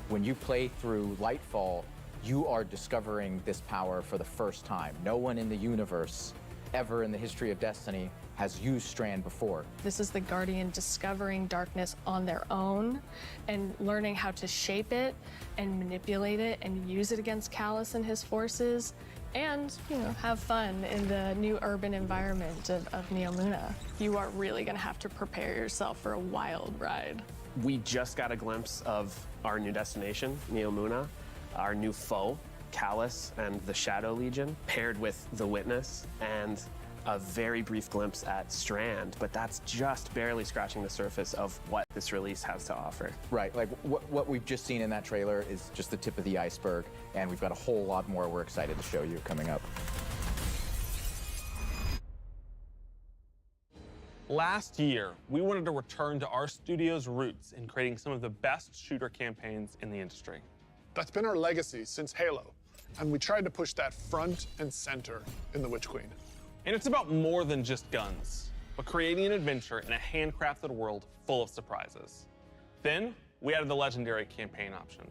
when you play through Lightfall, you are discovering this power for the first time. No one in the universe ever in the history of Destiny has used Strand before.
This is the Guardian discovering darkness on their own and learning how to shape it and manipulate it and use it against Callus and his forces, and, have fun in the new urban environment of Neomuna. You are really gonna have to prepare yourself for a wild ride.
We just got a glimpse of our new destination, Neomuna, our new foe, Callus and the Shadow Legion, paired with the Witness, and a very brief glimpse at Strand, but that's just barely scratching the surface of what this release has to offer.
Right, like what we've just seen in that trailer is just the tip of the iceberg, and we've got a whole lot more we're excited to show you coming up.
Last year, we wanted to return to our studio's roots in creating some of the best shooter campaigns in the industry.
That's been our legacy since Halo, and we tried to push that front and center in The Witch Queen.
And it's about more than just guns, but creating an adventure in a handcrafted world full of surprises. Then, we added the Legendary campaign option,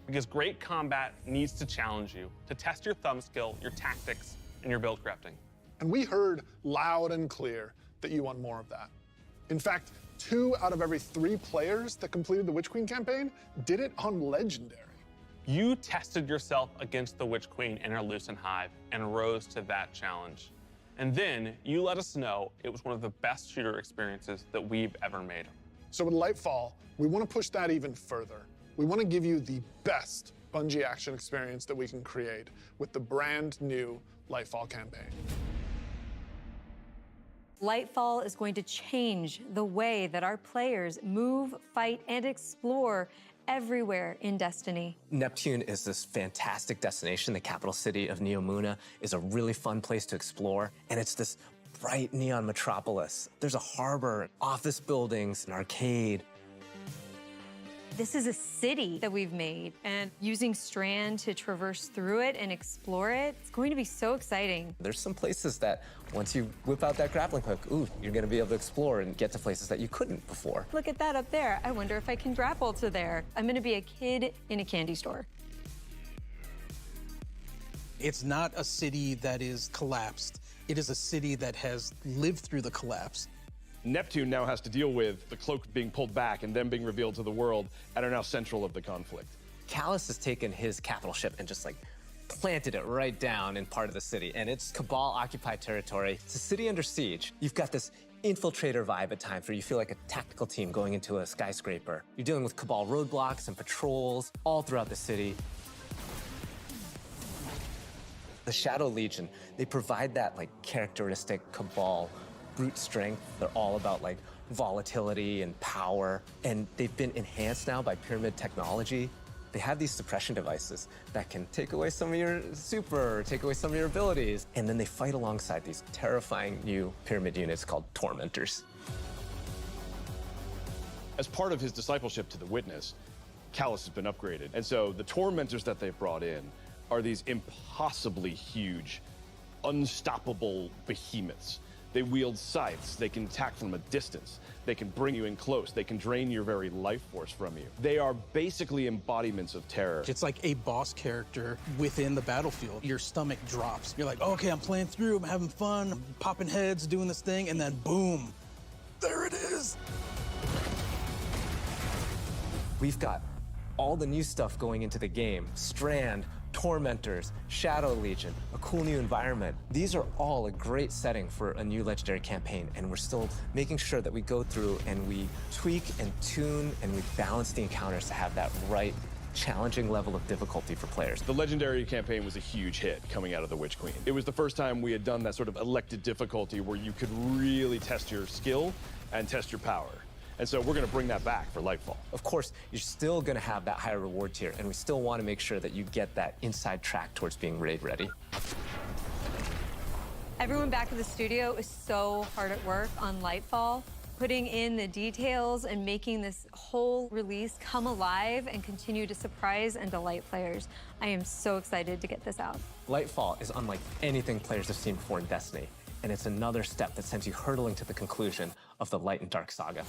because great combat needs to challenge you, to test your thumb skill, your tactics, and your build crafting.
And we heard loud and clear that you want more of that. In fact, 2 out of every 3 players that completed the Witch Queen campaign did it on Legendary.
You tested yourself against the Witch Queen in our Lucent Hive and rose to that challenge. And then you let us know it was one of the best shooter experiences that we've ever made.
So with Lightfall, we want to push that even further. We want to give you the best Bungie action experience that we can create with the brand new Lightfall campaign.
Lightfall is going to change the way that our players move, fight, and explore everywhere in Destiny.
Neptune is this fantastic destination. The capital city of Neomuna is a really fun place to explore, and it's this bright neon metropolis. There's a harbor, office buildings, an arcade.
This is a city that we've made, and using Strand to traverse through it and explore it, it's going to be so exciting.
There's some places that once you whip out that grappling hook, ooh, you're gonna be able to explore and get to places that you couldn't before.
Look at that up there. I wonder if I can grapple to there. I'm gonna be a kid in a candy store.
It's not a city that is collapsed. It is a city that has lived through the collapse.
Neptune now has to deal with the cloak being pulled back and them being revealed to the world and are now central of the conflict.
Callus has taken his capital ship and just like planted it right down in part of the city, and it's Cabal-occupied territory. It's a city under siege. You've got this infiltrator vibe at times where you feel like a tactical team going into a skyscraper. You're dealing with Cabal roadblocks and patrols all throughout the city. The Shadow Legion, they provide that like characteristic Cabal brute strength. They're all about like volatility and power, and they've been enhanced now by Pyramid technology. They have these suppression devices that can take away some of your super, take away some of your abilities, and then they fight alongside these terrifying new Pyramid units called Tormentors.
As part of his discipleship to the Witness, Callus has been upgraded, and so the Tormentors that they've brought in are these impossibly huge, unstoppable behemoths. They wield scythes, they can attack from a distance, they can bring you in close, they can drain your very life force from you. They are basically embodiments of terror.
It's like a boss character within the battlefield. Your stomach drops. You're like, okay, I'm playing through, I'm having fun, I'm popping heads, doing this thing, and then boom, there it is.
We've got all the new stuff going into the game. Strand, Tormentors, Shadow Legion, a cool new environment. These are all a great setting for a new Legendary campaign, and we're still making sure that we go through and we tweak and tune and we balance the encounters to have that right challenging level of difficulty for players.
The Legendary campaign was a huge hit coming out of the Witch Queen. It was the first time we had done that sort of elected difficulty where you could really test your skill and test your power. And so we're going to bring that back for Lightfall.
Of course, you're still going to have that higher reward tier, and we still want to make sure that you get that inside track towards being raid ready.
Everyone back in the studio is so hard at work on Lightfall, putting in the details and making this whole release come alive and continue to surprise and delight players. I am so excited to get this out.
Lightfall is unlike anything players have seen before in Destiny, and it's another step that sends you hurtling to the conclusion of the Light and Dark saga.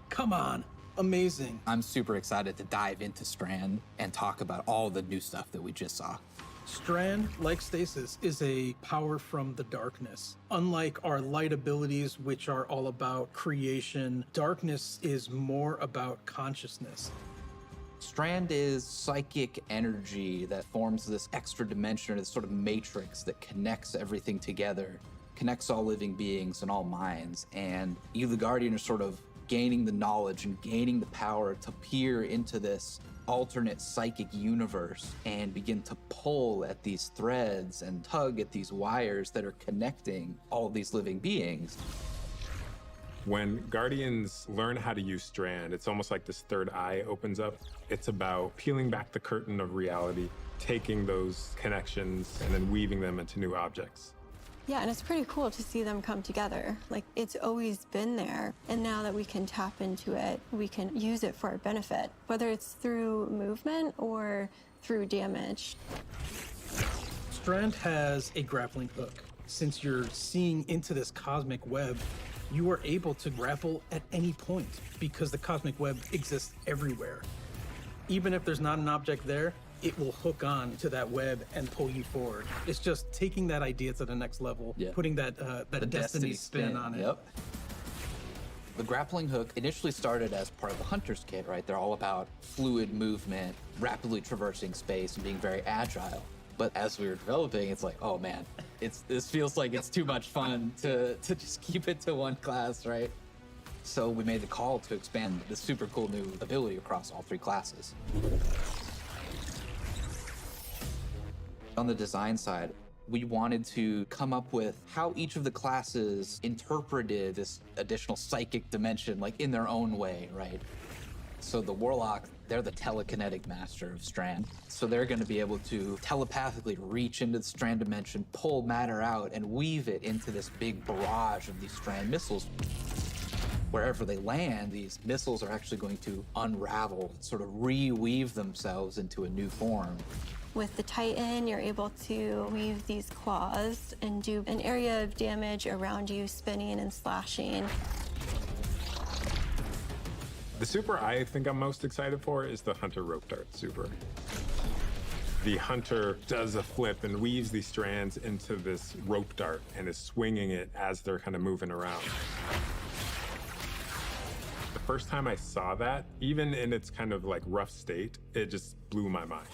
Come on, amazing.
I'm super excited to dive into Strand and talk about all the new stuff that we just saw.
Strand, like Stasis, is a power from the darkness. Unlike our light abilities, which are all about creation, darkness is more about consciousness.
Strand is psychic energy that forms this extra dimension, this sort of matrix that connects everything together, connects all living beings and all minds. And you, the Guardian, are sort of gaining the knowledge and gaining the power to peer into this alternate psychic universe and begin to pull at these threads and tug at these wires that are connecting all these living beings.
When Guardians learn how to use Strand, it's almost like this third eye opens up. It's about peeling back the curtain of reality, taking those connections and then weaving them into new objects.
Yeah, and it's pretty cool to see them come together. Like, it's always been there, and now that we can tap into it, we can use it for our benefit, whether it's through movement or through damage.
Strand has a grappling hook. Since you're seeing into this cosmic web, you are able to grapple at any point because the cosmic web exists everywhere. Even if there's not an object there, it will hook on to that web and pull you forward. It's just taking that idea to the next level, putting that destiny spin on it.
Yep. The grappling hook initially started as part of the hunter's kit, right? They're all about fluid movement, rapidly traversing space, and being very agile. But as we were developing, it's like, oh man, this feels like it's too much fun to just keep it to one class, right? So we made the call to expand this super cool new ability across all 3 classes. On the design side, we wanted to come up with how each of the classes interpreted this additional psychic dimension, like in their own way, right? So the Warlock, they're the telekinetic master of Strand. So they're going to be able to telepathically reach into the Strand dimension, pull matter out, and weave it into this big barrage of these Strand missiles. Wherever they land, these missiles are actually going to unravel, sort of reweave themselves into a new form.
With the Titan, you're able to weave these claws and do an area of damage around you, spinning and slashing.
The super I think I'm most excited for is the Hunter Rope Dart super. The Hunter does a flip and weaves these strands into this rope dart and is swinging it as they're kind of moving around. The first time I saw that, even in its kind of like rough state, it just blew my mind.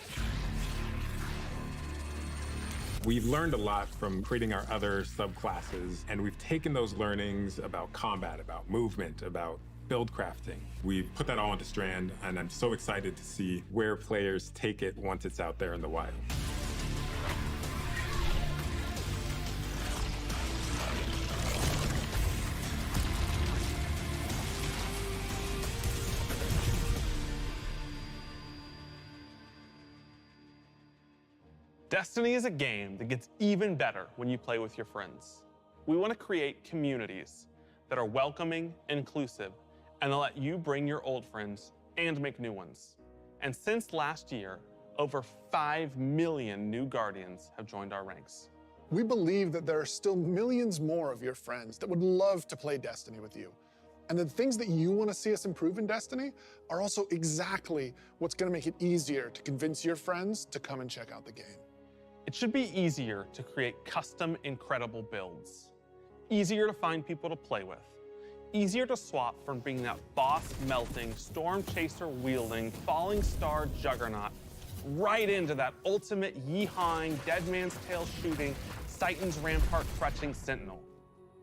We've learned a lot from creating our other subclasses, and we've taken those learnings about combat, about movement, about build crafting. We've put that all into Strand, and I'm so excited to see where players take it once it's out there in the wild.
Destiny is a game that gets even better when you play with your friends. We want to create communities that are welcoming, inclusive, and that let you bring your old friends and make new ones. And since last year, over 5 million new Guardians have joined our ranks.
We believe that there are still millions more of your friends that would love to play Destiny with you. And the things that you want to see us improve in Destiny are also exactly what's going to make it easier to convince your friends to come and check out the game.
It should be easier to create custom, incredible builds. Easier to find people to play with. Easier to swap from being that boss-melting, storm chaser-wielding, falling star juggernaut right into that ultimate yee-hawing, dead man's tail shooting, Titan's rampart crutching sentinel.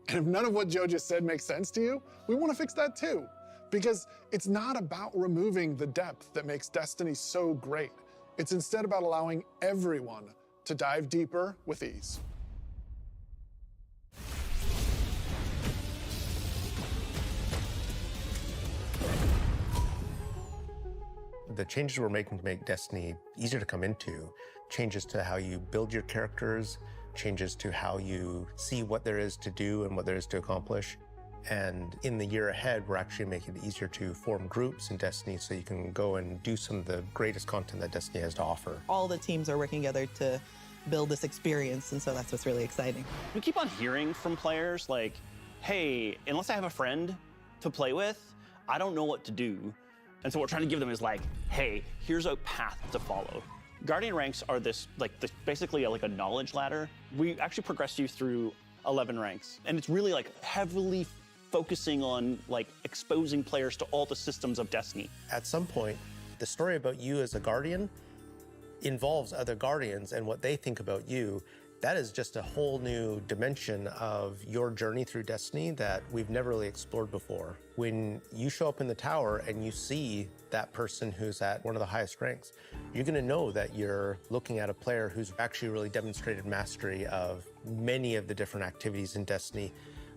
And if none of what Joe just said makes sense to you, we want to fix that too. Because it's not about removing the depth that makes Destiny so great. It's instead about allowing everyone to dive deeper with ease.
The changes we're making to make Destiny easier to come into, changes to how you build your characters, changes to how you see what there is to do and what there is to accomplish. And in the year ahead, we're actually making it easier to form groups in Destiny so you can go and do some of the greatest content that Destiny has to offer.
All the teams are working together to build this experience, and so that's what's really exciting.
We keep on hearing from players like, hey, unless I have a friend to play with, I don't know what to do. And so what we're trying to give them is like, hey, here's a path to follow. Guardian ranks are basically like a knowledge ladder. We actually progress you through 11 ranks, and it's really like heavily focusing on like exposing players to all the systems of Destiny.
At some point, the story about you as a Guardian involves other Guardians and what they think about you, That is just a whole new dimension of your journey through Destiny that we've never really explored before. When you show up in the tower and you see that person who's at one of the highest ranks, you're going to know that you're looking at a player who's actually really demonstrated mastery of many of the different activities in Destiny,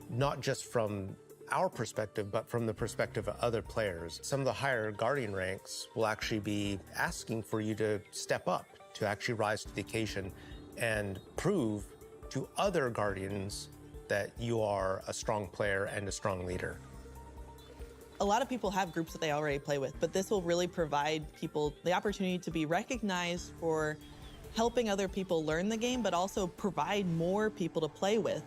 not just from our perspective, but from the perspective of other players. Some of the higher Guardian ranks will actually be asking for you to step up, to actually rise to the occasion and prove to other Guardians that you are a strong player and a strong leader.
A lot of people have groups that they already play with, but this will really provide people the opportunity to be recognized for helping other people learn the game, but also provide more people to play with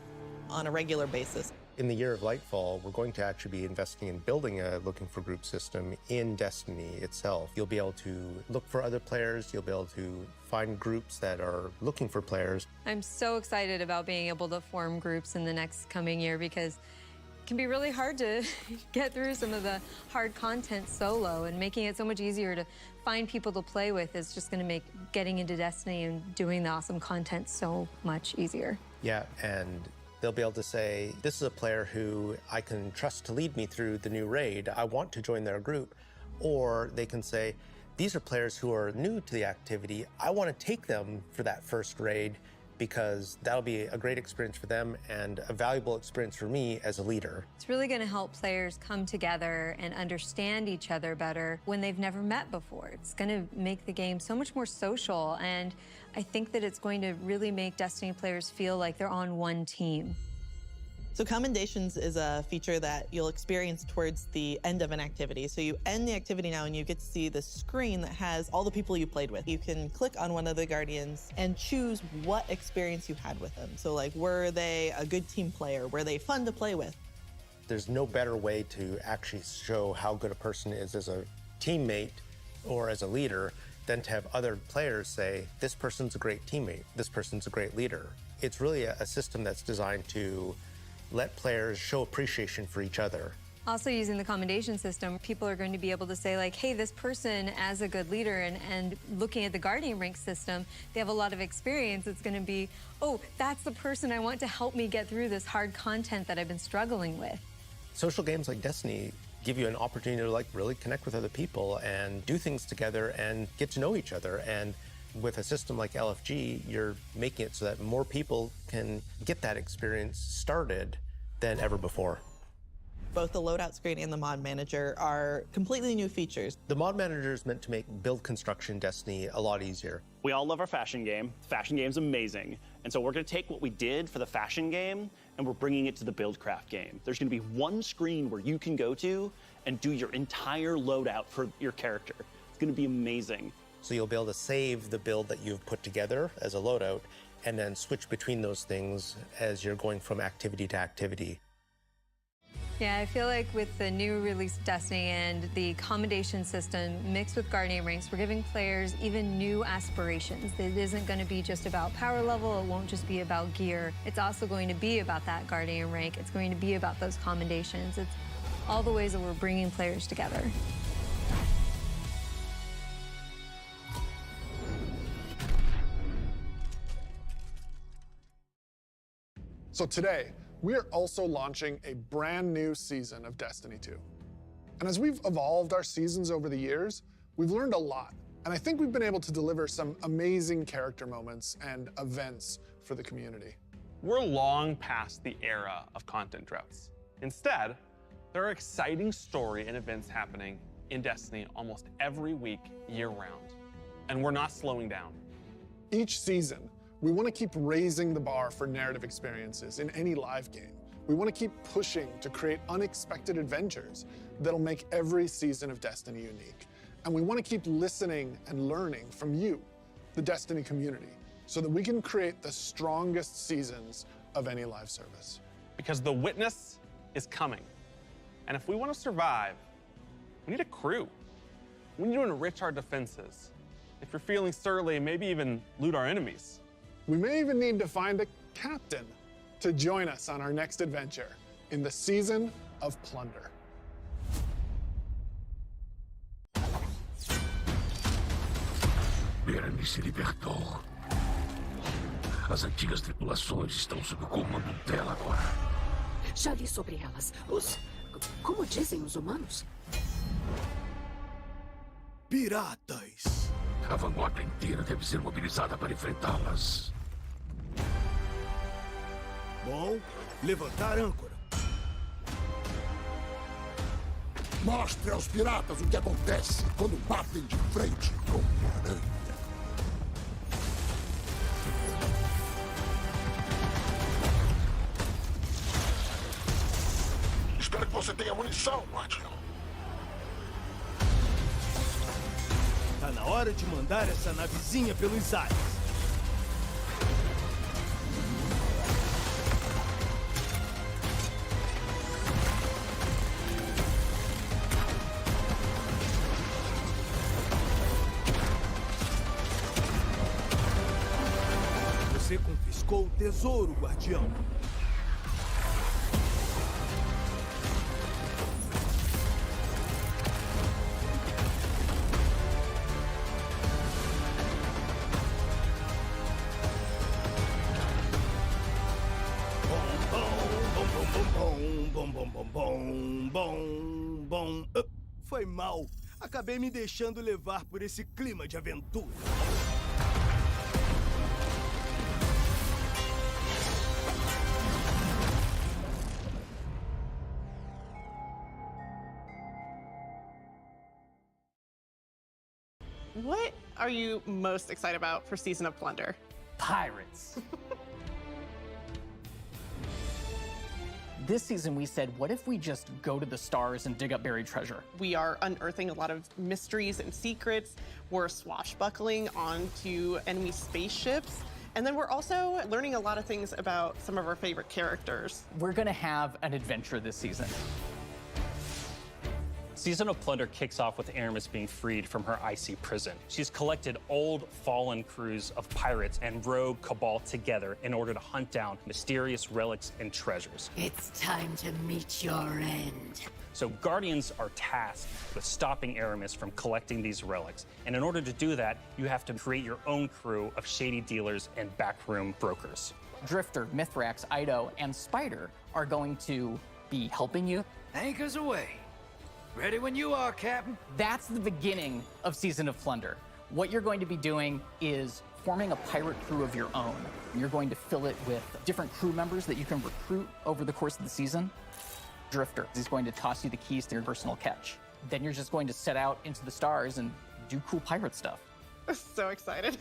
on a regular basis.
In the year of Lightfall, we're going to actually be investing in building a looking for group system in Destiny itself. You'll be able to look for other players, you'll be able to find groups that are looking for players.
I'm so excited about being able to form groups in the next coming year because it can be really hard to get through some of the hard content solo, and making it so much easier to find people to play with is just going to make getting into Destiny and doing the awesome content so much easier.
Yeah, and they'll be able to say, this is a player who I can trust to lead me through the new raid. I want to join their group. Or they can say, these are players who are new to the activity. I want to take them for that first raid because that'll be a great experience for them and a valuable experience for me as a leader.
It's really going to help players come together and understand each other better when they've never met before. It's going to make the game so much more social, and I think that it's going to really make Destiny players feel like they're on one team.
So commendations is a feature that you'll experience towards the end of an activity. So you end the activity now and you get to see the screen that has all the people you played with. You can click on one of the Guardians and choose what experience you had with them. So like, were they a good team player? Were they fun to play with?
There's no better way to actually show how good a person is as a teammate or as a leader than to have other players say, this person's a great teammate, this person's a great leader. It's really a system that's designed to let players show appreciation for each other.
Also, using the commendation system, people are going to be able to say like, hey, this person as a good leader, and looking at the Guardian rank system, they have a lot of experience. It's going to be, oh, that's the person I want to help me get through this hard content that I've been struggling with.
Social games like Destiny give you an opportunity to like really connect with other people and do things together and get to know each other. And with a system like LFG, you're making it so that more people can get that experience started than ever before.
Both the loadout screen and the mod manager are completely new features.
The mod manager is meant to make build construction Destiny a lot easier.
We all love our fashion game. Fashion game's amazing. And so we're going to take what we did for the fashion game and we're bringing it to the buildcraft game. There's going to be one screen where you can go to and do your entire loadout for your character. It's going to be amazing.
So you'll be able to save the build that you've put together as a loadout and then switch between those things as you're going from activity to activity.
Yeah, I feel like with the new release of Destiny and the commendation system mixed with Guardian ranks, we're giving players even new aspirations. It isn't going to be just about power level. It won't just be about gear. It's also going to be about that Guardian rank. It's going to be about those commendations. It's all the ways that we're bringing players together.
So today, we are also launching a brand new season of Destiny 2. And as we've evolved our seasons over the years, we've learned a lot. And I think we've been able to deliver some amazing character moments and events for the community.
We're long past the era of content droughts. Instead, there are exciting story and events happening in Destiny almost every week, year-round. And we're not slowing down.
Each season, we want to keep raising the bar for narrative experiences in any live game. We want to keep pushing to create unexpected adventures that'll make every season of Destiny unique. And we want to keep listening and learning from you, the Destiny community, so that we can create the strongest seasons of any live service.
Because the witness is coming. And if we want to survive, we need a crew. We need to enrich our defenses. If you're feeling surly, maybe even loot our enemies.
We may even need to find a captain to join us on our next adventure in the Season of Plunder.
Berenice libertou.
As antigas tripulações estão sob o comando dela agora.
Já li sobre elas. Como dizem os humanos?
Piratas! A vanguarda inteira deve ser mobilizada para enfrentá-las.
Bom, levantar âncora.
Mostre aos piratas o que acontece quando batem de frente com uma aranha. Espero que você tenha munição, Guardião.
Tá na hora de mandar essa navezinha pelos ares. Você confiscou o tesouro, Guardião. Bom. Foi mal. Acabei me deixando levar por esse clima de aventura.
What are you most excited about for Season of Plunder?
Pirates. This season we said, what if we just go to the stars and dig up buried treasure?
We are unearthing a lot of mysteries and secrets. We're swashbuckling onto enemy spaceships. And then we're also learning a lot of things about some of our favorite characters.
We're gonna have an adventure this season.
Season of Plunder kicks off with Aramis being freed from her icy prison. She's collected old, fallen crews of pirates and rogue cabal together in order to hunt down mysterious relics and treasures.
It's time to meet your end.
So Guardians are tasked with stopping Aramis from collecting these relics. And in order to do that, you have to create your own crew of shady dealers and backroom brokers.
Drifter, Mithrax, Ido, and Spider are going to be helping you.
Anchors away. Ready when you are, Captain.
That's the beginning of Season of Plunder. What you're going to be doing is forming a pirate crew of your own. You're going to fill it with different crew members that you can recruit over the course of the season. Drifter is going to toss you the keys to your personal catch. Then you're just going to set out into the stars and do cool pirate stuff.
So excited.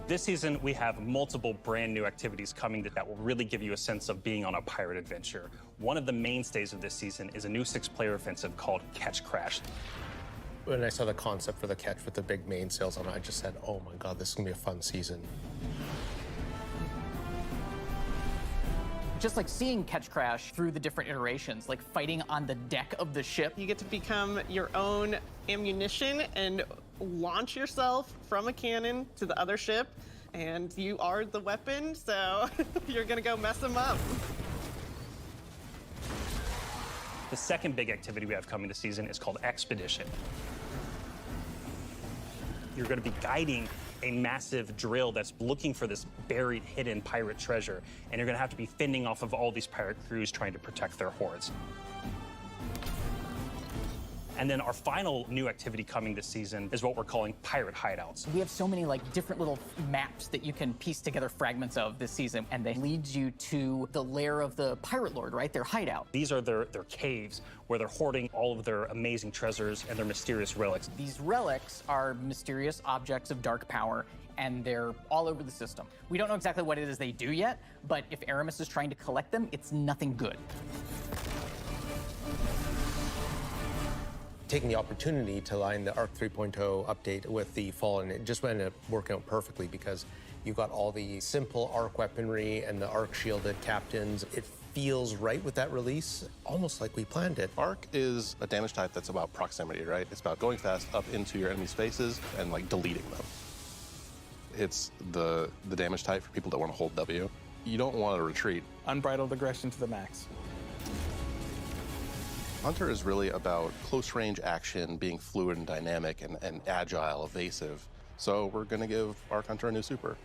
This season, we have multiple brand new activities coming that will really give you a sense of being on a pirate adventure. One of the mainstays of this season is a new 6-player offensive called Catch Crash.
When I saw the concept for the catch with the big mainsails on it, I just said, oh my God, this is gonna be a fun season.
Just like seeing Catch Crash through the different iterations, like fighting on the deck of the ship.
You get to become your own ammunition and launch yourself from a cannon to the other ship, and you are the weapon, so you're gonna go mess them up.
The second big activity we have coming this season is called Expedition. You're going to be guiding a massive drill that's looking for this buried, hidden pirate treasure, and you're going to have to be fending off of all these pirate crews trying to protect their hoards. And then our final new activity coming this season is what we're calling pirate hideouts.
We have so many like different little maps that you can piece together fragments of this season, and they lead you to the lair of the pirate lord, right? Their hideout.
These are their caves where they're hoarding all of their amazing treasures and their mysterious relics.
These relics are mysterious objects of dark power, and they're all over the system. We don't know exactly what it is they do yet, but if Aramis is trying to collect them, it's nothing good.
Taking the opportunity to line the ARC 3.0 update with the Fallen, it just ended up working out perfectly because you got all the simple ARC weaponry and the ARC shielded captains. It feels right with that release, almost like we planned it.
ARC is a damage type that's about proximity, right? It's about going fast up into your enemy spaces and like deleting them. It's the damage type for people that want to hold W. You don't want to retreat.
Unbridled aggression to the max.
Hunter is really about close range action, being fluid and dynamic and agile, evasive. So we're going to give Arc Hunter a new super.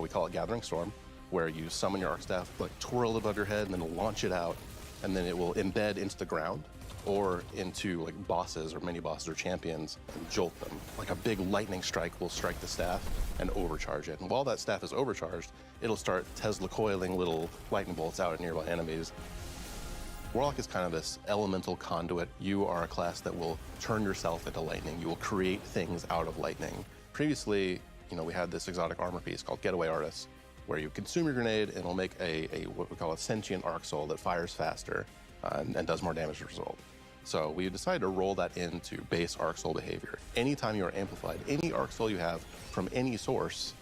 We call it Gathering Storm, where you summon your Arc Staff, like twirl it above your head, and then launch it out, and then it will embed into the ground or into like bosses or mini bosses or champions and jolt them. Like a big lightning strike will strike the staff and overcharge it. And while that staff is overcharged, it'll start Tesla coiling little lightning bolts out at nearby enemies. Warlock is kind of this elemental conduit. You are a class that will turn yourself into lightning. You will create things out of lightning. Previously, we had this exotic armor piece called Getaway Artist, where you consume your grenade and it'll make a what we call a sentient arc soul that fires faster and does more damage as a result. So we decided to roll that into base arc soul behavior. Anytime you are amplified, any arc soul you have from any source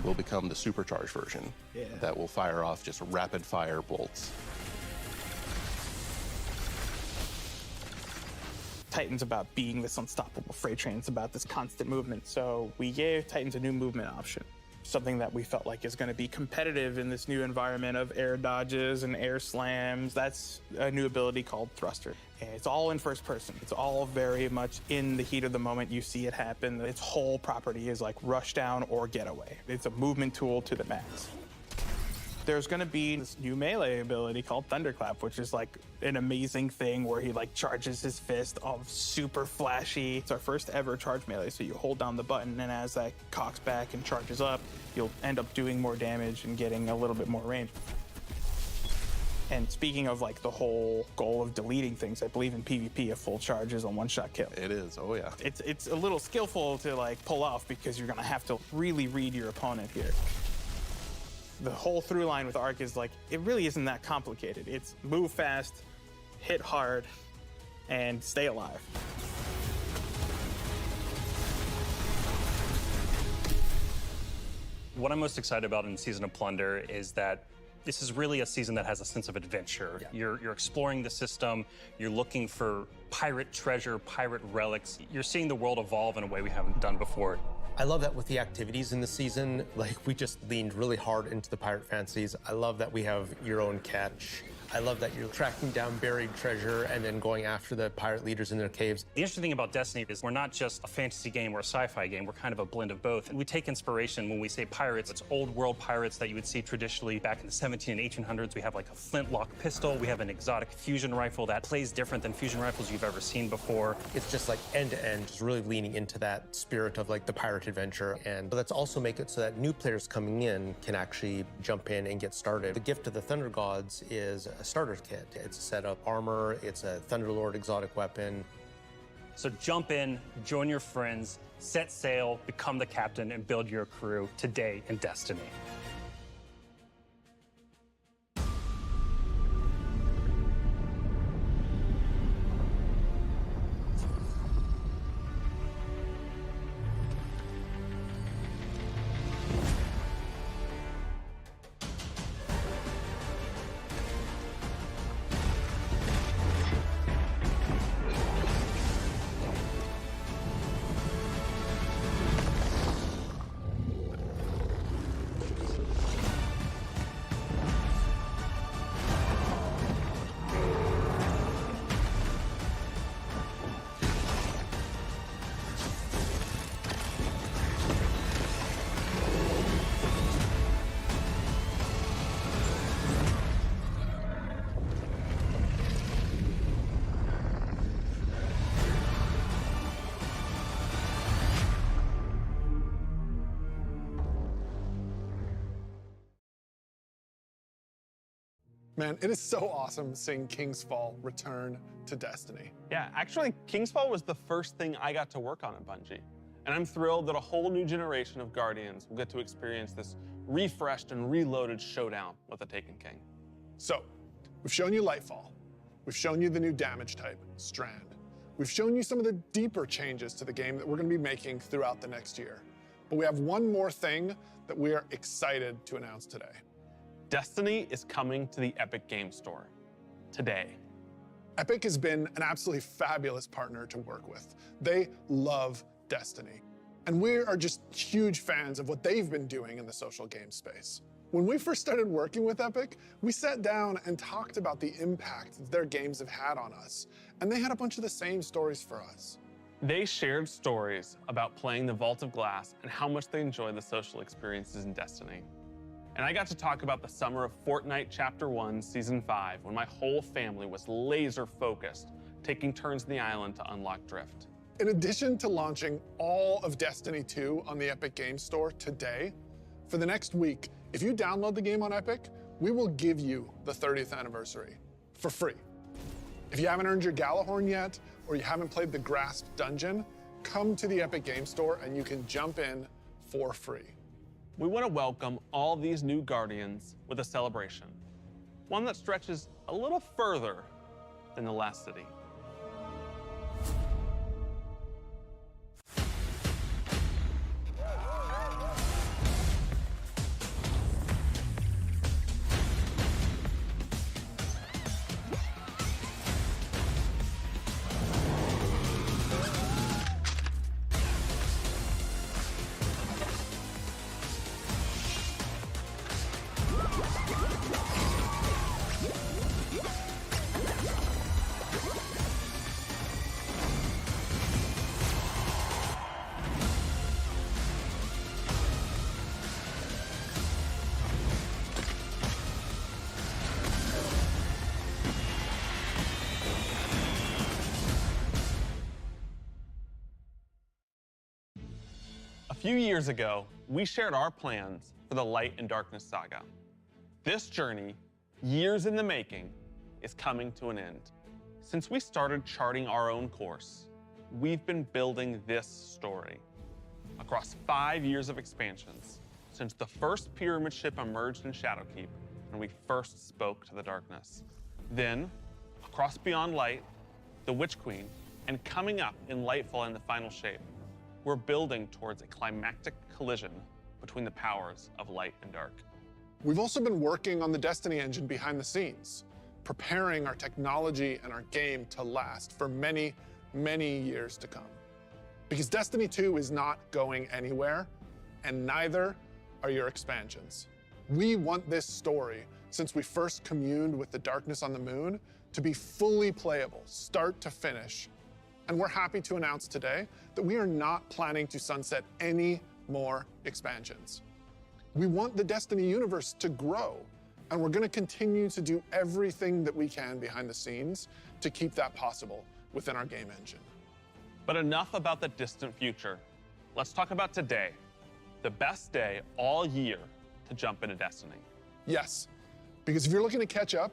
will become the supercharged version that will fire off just rapid fire bolts.
Titan's about being this unstoppable freight train. It's about this constant movement. So we gave Titans a new movement option, something that we felt like is going to be competitive in this new environment of air dodges and air slams. That's a new ability called Thruster. And it's all in first person. It's all very much in the heat of the moment. You see it happen. Its whole property is like rush down or get away. It's a movement tool to the max. There's gonna be this new melee ability called Thunderclap, which is like an amazing thing where he like charges his fist, all super flashy. It's our first ever charge melee, so you hold down the button, and as that cocks back and charges up, you'll end up doing more damage and getting a little bit more range. And speaking of like the whole goal of deleting things, I believe in PvP a full charge is a one-shot kill.
It is, oh yeah.
It's a little skillful to like pull off because you're gonna have to really read your opponent here. The whole through line with Arc is like, it really isn't that complicated. It's move fast, hit hard, and stay alive.
What I'm most excited about in Season of Plunder is that this is really a season that has a sense of adventure. Yeah. You're exploring the system, you're looking for pirate treasure, pirate relics. You're seeing the world evolve in a way we haven't done before.
I love that with the activities in the season, like we just leaned really hard into the pirate fantasies. I love that we have your own catch. I love that you're tracking down buried treasure and then going after the pirate leaders in their caves.
The interesting thing about Destiny is we're not just a fantasy game or a sci-fi game, we're kind of a blend of both. We take inspiration when we say pirates, it's old world pirates that you would see traditionally back in the 17 and 1800s. We have like a flintlock pistol, we have an exotic fusion rifle that plays different than fusion rifles you've ever seen before.
It's just like end to end, just really leaning into that spirit of like the pirate adventure. And let's also make it so that new players coming in can actually jump in and get started. The gift of the Thunder Gods is a starter kit. It's a set of armor, it's a Thunderlord exotic weapon.
So jump in, join your friends, set sail, become the captain, and build your crew today in Destiny.
Man, it is so awesome seeing King's Fall return to Destiny.
Yeah, actually, King's Fall was the first thing I got to work on at Bungie. And I'm thrilled that a whole new generation of Guardians will get to experience this refreshed and reloaded showdown with the Taken King.
So, we've shown you Lightfall. We've shown you the new damage type, Strand. We've shown you some of the deeper changes to the game that we're going to be making throughout the next year. But we have one more thing that we are excited to announce today.
Destiny is coming to the Epic Game Store today.
Epic has been an absolutely fabulous partner to work with. They love Destiny. And we are just huge fans of what they've been doing in the social game space. When we first started working with Epic, we sat down and talked about the impact that their games have had on us. And they had a bunch of the same stories for us.
They shared stories about playing the Vault of Glass and how much they enjoy the social experiences in Destiny. And I got to talk about the summer of Fortnite Chapter 1, Season 5, when my whole family was laser focused, taking turns in the island to unlock Drift.
In addition to launching all of Destiny 2 on the Epic Games Store today, for the next week, if you download the game on Epic, we will give you the 30th anniversary for free. If you haven't earned your Galahorn yet, or you haven't played the Grasp Dungeon, come to the Epic Games Store and you can jump in for free.
We want to welcome all these new Guardians with a celebration, one that stretches a little further than the last city. A few years ago, we shared our plans for the Light and Darkness saga. This journey, years in the making, is coming to an end. Since we started charting our own course, we've been building this story. Across 5 years of expansions, since the first pyramid ship emerged in Shadowkeep and we first spoke to the darkness. Then, across Beyond Light, the Witch Queen, and coming up in Lightfall in the final shape, we're building towards a climactic collision between the powers of light and dark.
We've also been working on the Destiny engine behind the scenes, preparing our technology and our game to last for many, many years to come. Because Destiny 2 is not going anywhere, and neither are your expansions. We want this story, since we first communed with the darkness on the moon, to be fully playable, start to finish. And we're happy to announce today that we are not planning to sunset any more expansions. We want the Destiny universe to grow, and we're going to continue to do everything that we can behind the scenes to keep that possible within our game engine.
But enough about the distant future. Let's talk about today, the best day all year to jump into Destiny.
Yes, because if you're looking to catch up,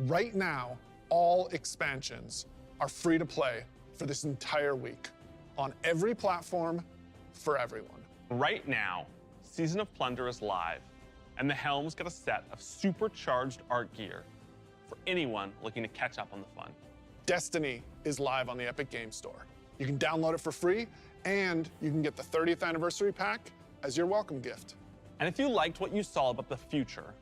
right now, all expansions are free to play for this entire week on every platform for everyone.
Right now, Season of Plunder is live, and the Helm's got a set of supercharged art gear for anyone looking to catch up on the fun.
Destiny is live on the Epic Games Store. You can download it for free, and you can get the 30th anniversary pack as your welcome gift.
And if you liked what you saw about the future,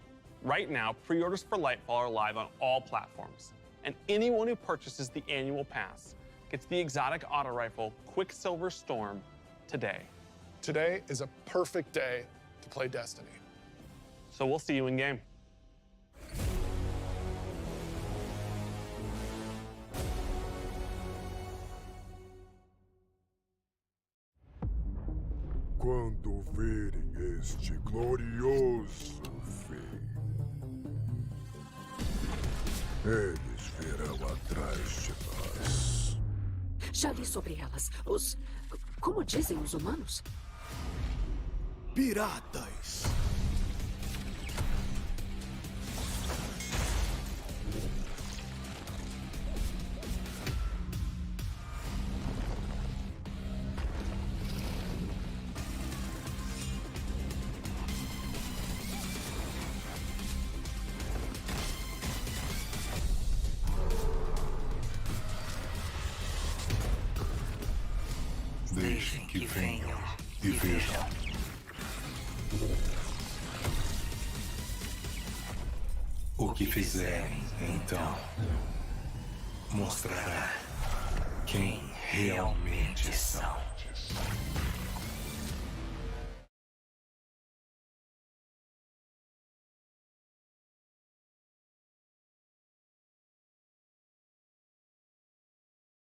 right now, pre-orders for Lightfall are live on all platforms, and anyone who purchases the annual pass gets the exotic auto rifle Quicksilver Storm today.
Today is a perfect day to play Destiny.
So we'll see you in game.
Quando verem este glorioso fim, eles virão atrás de nós.
Já li sobre elas. Como dizem os humanos?
Piratas.
Deixem que venham e vejam. O que fizerem, então, mostrará quem realmente são.